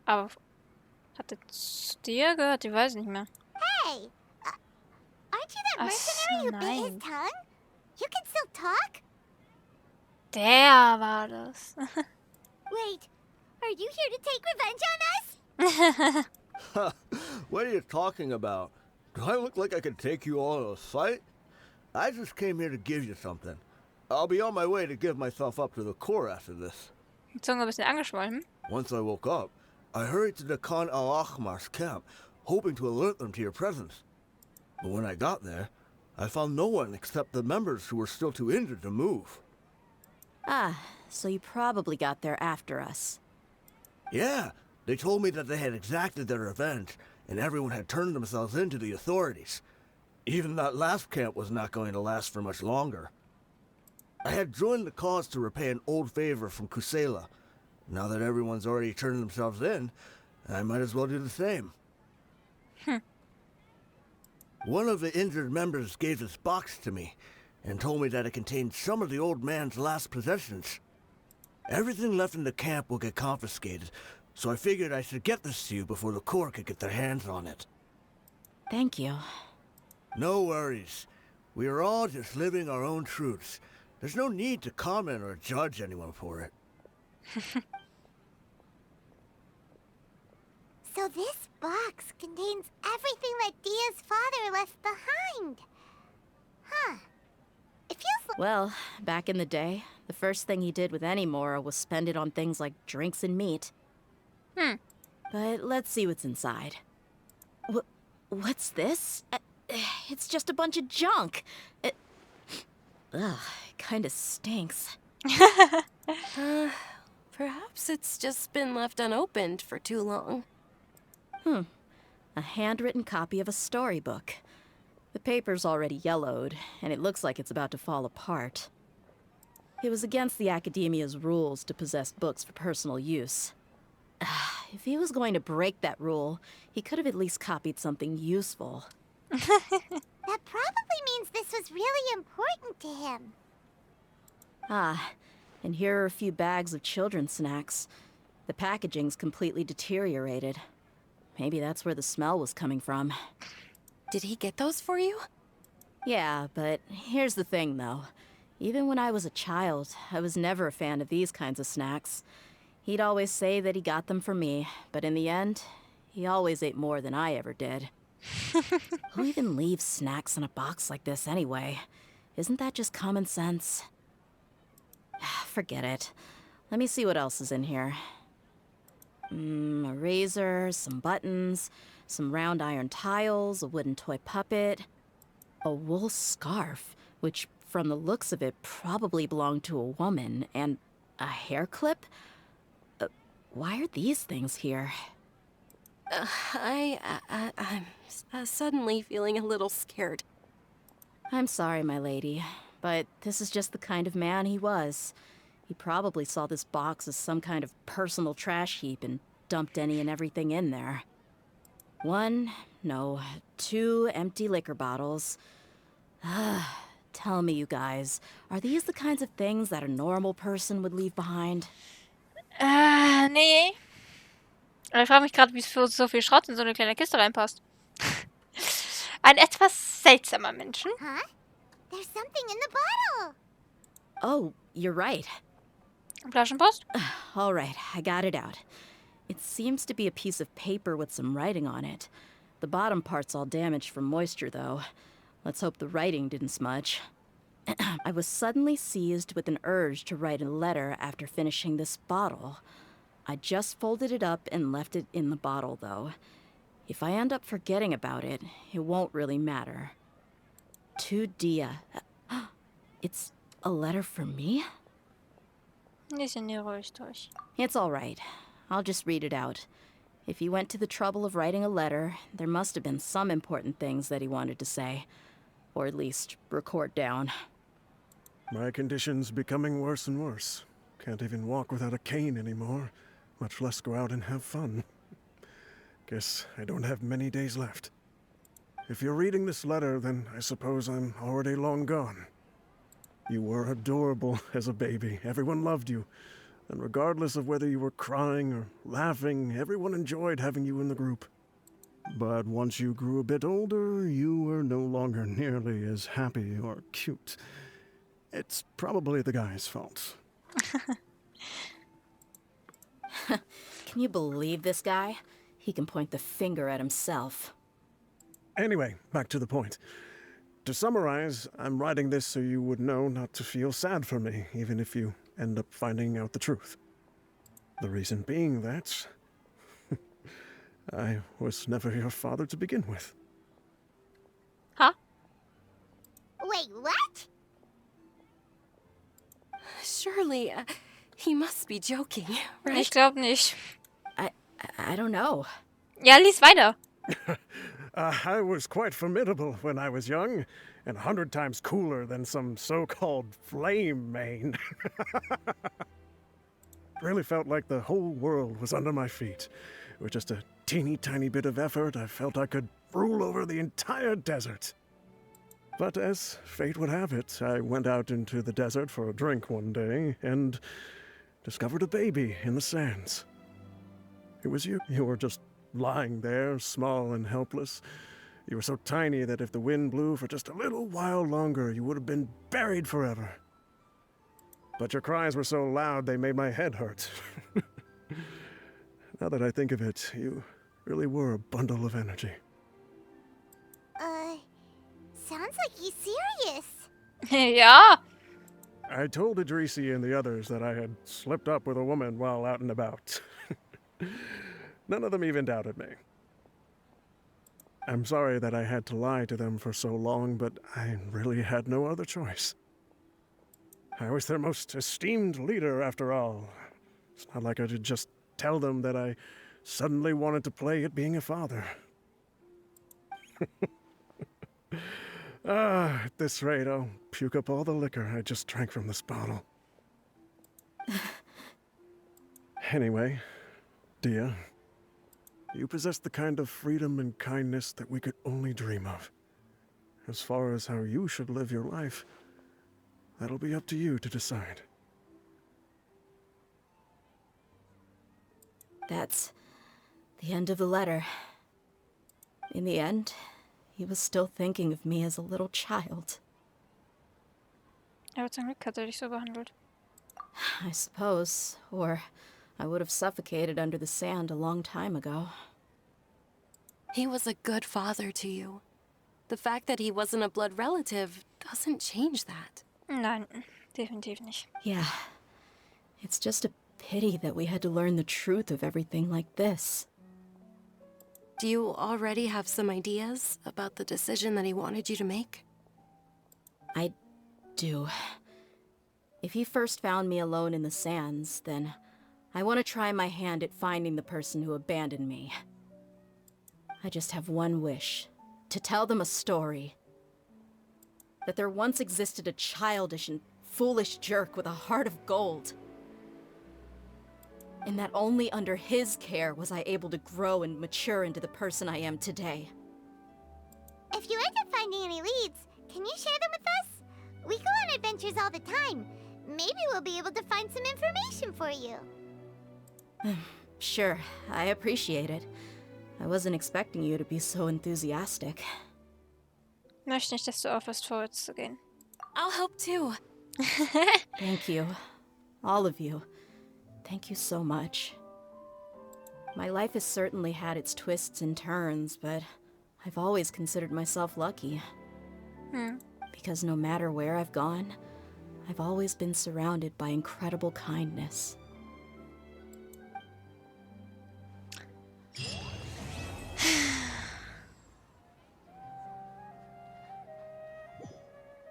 Aber hat er zu dir gehört? Ich weiß nicht mehr. Hey! Aren't you that mercenary who bit his tongue? You can still talk? Der war das. Wait, are you here to take revenge on us? What are you talking about? Do I look like I could take you all in a fight? I just came here to give you something. I'll be on my way to give myself up to the Corps after this. Die Zunge ein bisschen angeschwollen. Once I woke up, I hurried to the Khan al-Akhmar's camp, hoping to alert them to your presence. But when I got there, I found no one except the members who were still too injured to move. Ah, so you probably got there after us. Yeah, they told me that they had exacted their revenge, and everyone had turned themselves in to the authorities. Even that last camp was not going to last for much longer. I had joined the cause to repay an old favor from Kusela. Now that everyone's already turned themselves in, I might as well do the same. One of the injured members gave this box to me, and told me that it contained some of the old man's last possessions. Everything left in the camp will get confiscated, so I figured I should get this to you before the Corps could get their hands on it. Thank you. No worries. We are all just living our own truths. There's no need to comment or judge anyone for it. So this box contains everything that Dia's father left behind. Huh. It feels like... Well, back in the day, the first thing he did with any Mora was spend it on things like drinks and meat. But let's see what's inside. What's this? It's just a bunch of junk. Ugh, it kinda stinks. Perhaps it's just been left unopened for too long. A handwritten copy of a storybook. The paper's already yellowed, and it looks like it's about to fall apart. It was against the Academia's rules to possess books for personal use. If he was going to break that rule, he could have at least copied something useful. That probably means this was really important to him. Ah, and here are a few bags of children's snacks. The packaging's completely deteriorated. Maybe that's where the smell was coming from. Did he get those for you? Yeah, but here's the thing, though. Even when I was a child, I was never a fan of these kinds of snacks. He'd always say that he got them for me, but in the end, he always ate more than I ever did. Who even leaves snacks in a box like this anyway? Isn't that just common sense? Forget it. Let me see what else is in here. A razor, some buttons, some round iron tiles, a wooden toy puppet, a wool scarf, which from the looks of it probably belonged to a woman, and a hair clip? Why are these things here? I'm suddenly feeling a little scared. I'm sorry, my lady, but this is just the kind of man he was. He probably saw this box as some kind of personal trash heap and dumped any and everything in there. 2 empty liquor bottles. Tell me, you guys, are these the kinds of things that a normal person would leave behind? Nee. Aber ich frage mich gerade, wie es für so viel Schrott in so eine kleine Kiste reinpasst. Ein etwas seltsamer Menschen. Huh? There's something in the bottle. Oh, you're right. Flaschenpost? All right, I got it out. It seems to be a piece of paper with some writing on it. The bottom part's all damaged from moisture, though. Let's hope the writing didn't smudge. I was suddenly seized with an urge to write a letter after finishing this bottle. I just folded it up and left it in the bottle, though. If I end up forgetting about it, it won't really matter. To Dehya. It's a letter for me? Lesen Sie ruhig durch. It's all right. I'll just read it out. If he went to the trouble of writing a letter, there must have been some important things that he wanted to say. Or at least record down. My condition's becoming worse and worse. Can't even walk without a cane anymore, much less go out and have fun. Guess I don't have many days left. If you're reading this letter, then I suppose I'm already long gone. You were adorable as a baby. Everyone loved you. And regardless of whether you were crying or laughing, everyone enjoyed having you in the group. But once you grew a bit older, you were no longer nearly as happy or cute. It's probably the guy's fault. Can you believe this guy? He can point the finger at himself. Anyway, back to the point. To summarize, I'm writing this so you would know not to feel sad for me, even if you end up finding out the truth. The reason being that I was never your father to begin with. Huh? Wait, what? Surely, he must be joking, right? Ich glaube nicht. I don't know. Ja, lies weiter. I was quite formidable when I was young, and 100 times cooler than some so-called flame main. Really felt like the whole world was under my feet. With just a teeny tiny bit of effort, I felt I could rule over the entire desert. But as fate would have it, I went out into the desert for a drink one day and discovered a baby in the sands. It was you. You were just lying there, small and helpless. You were so tiny that if the wind blew for just a little while longer, you would have been buried forever. But your cries were so loud they made my head hurt. Now that I think of it, you really were a bundle of energy. Sounds like he's serious. Ja. I told Idrisi and the others that I had slipped up with a woman while out and about. None of them even doubted me. I'm sorry that I had to lie to them for so long, but I really had no other choice. I was their most esteemed leader, after all. It's not like I could just tell them that I suddenly wanted to play at being a father. At this rate, I'll puke up all the liquor I just drank from this bottle. Anyway, Dehya. You possess the kind of freedom and kindness that we could only dream of. As far as how you should live your life, that'll be up to you to decide. That's the end of the letter. In the end, he was still thinking of me as a little child. Aber zum Glück hat er dich so behandelt. I suppose, or I would have suffocated under the sand a long time ago. He was a good father to you. The fact that he wasn't a blood relative doesn't change that. Nein, definitiv nicht. Yeah. It's just a pity that we had to learn the truth of everything like this. Do you already have some ideas about the decision that he wanted you to make? I do. If he first found me alone in the sands, then I want to try my hand at finding the person who abandoned me. I just have one wish. To tell them a story. That there once existed a childish and foolish jerk with a heart of gold. And that only under his care was I able to grow and mature into the person I am today. If you end up finding any leads, can you share them with us? We go on adventures all the time. Maybe we'll be able to find some information for you. Sure, I appreciate it. I wasn't expecting you to be so enthusiastic. Ich möchte nicht, dass du aufhörst, vorwärts zu gehen. I'll help too. Thank you. All of you. Thank you so much. My life has certainly had its twists and turns, but I've always considered myself lucky. Because no matter where I've gone, I've always been surrounded by incredible kindness.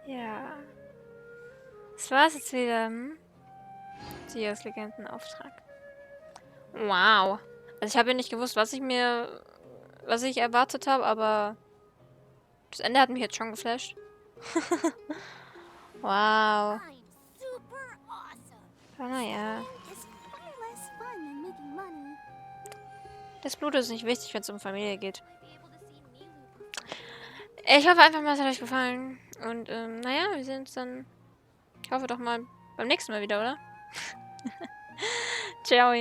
Ja. Das war's jetzt wieder. Dehyas Legendenauftrag. Wow. Also ich habe ja nicht gewusst, was ich erwartet habe, aber das Ende hat mich jetzt schon geflasht. Wow. Aber naja. Das Blut ist nicht wichtig, wenn es um Familie geht. Ich hoffe einfach mal, es hat euch gefallen. Und naja, wir sehen uns dann, ich hoffe doch mal beim nächsten Mal wieder, oder? Ciao.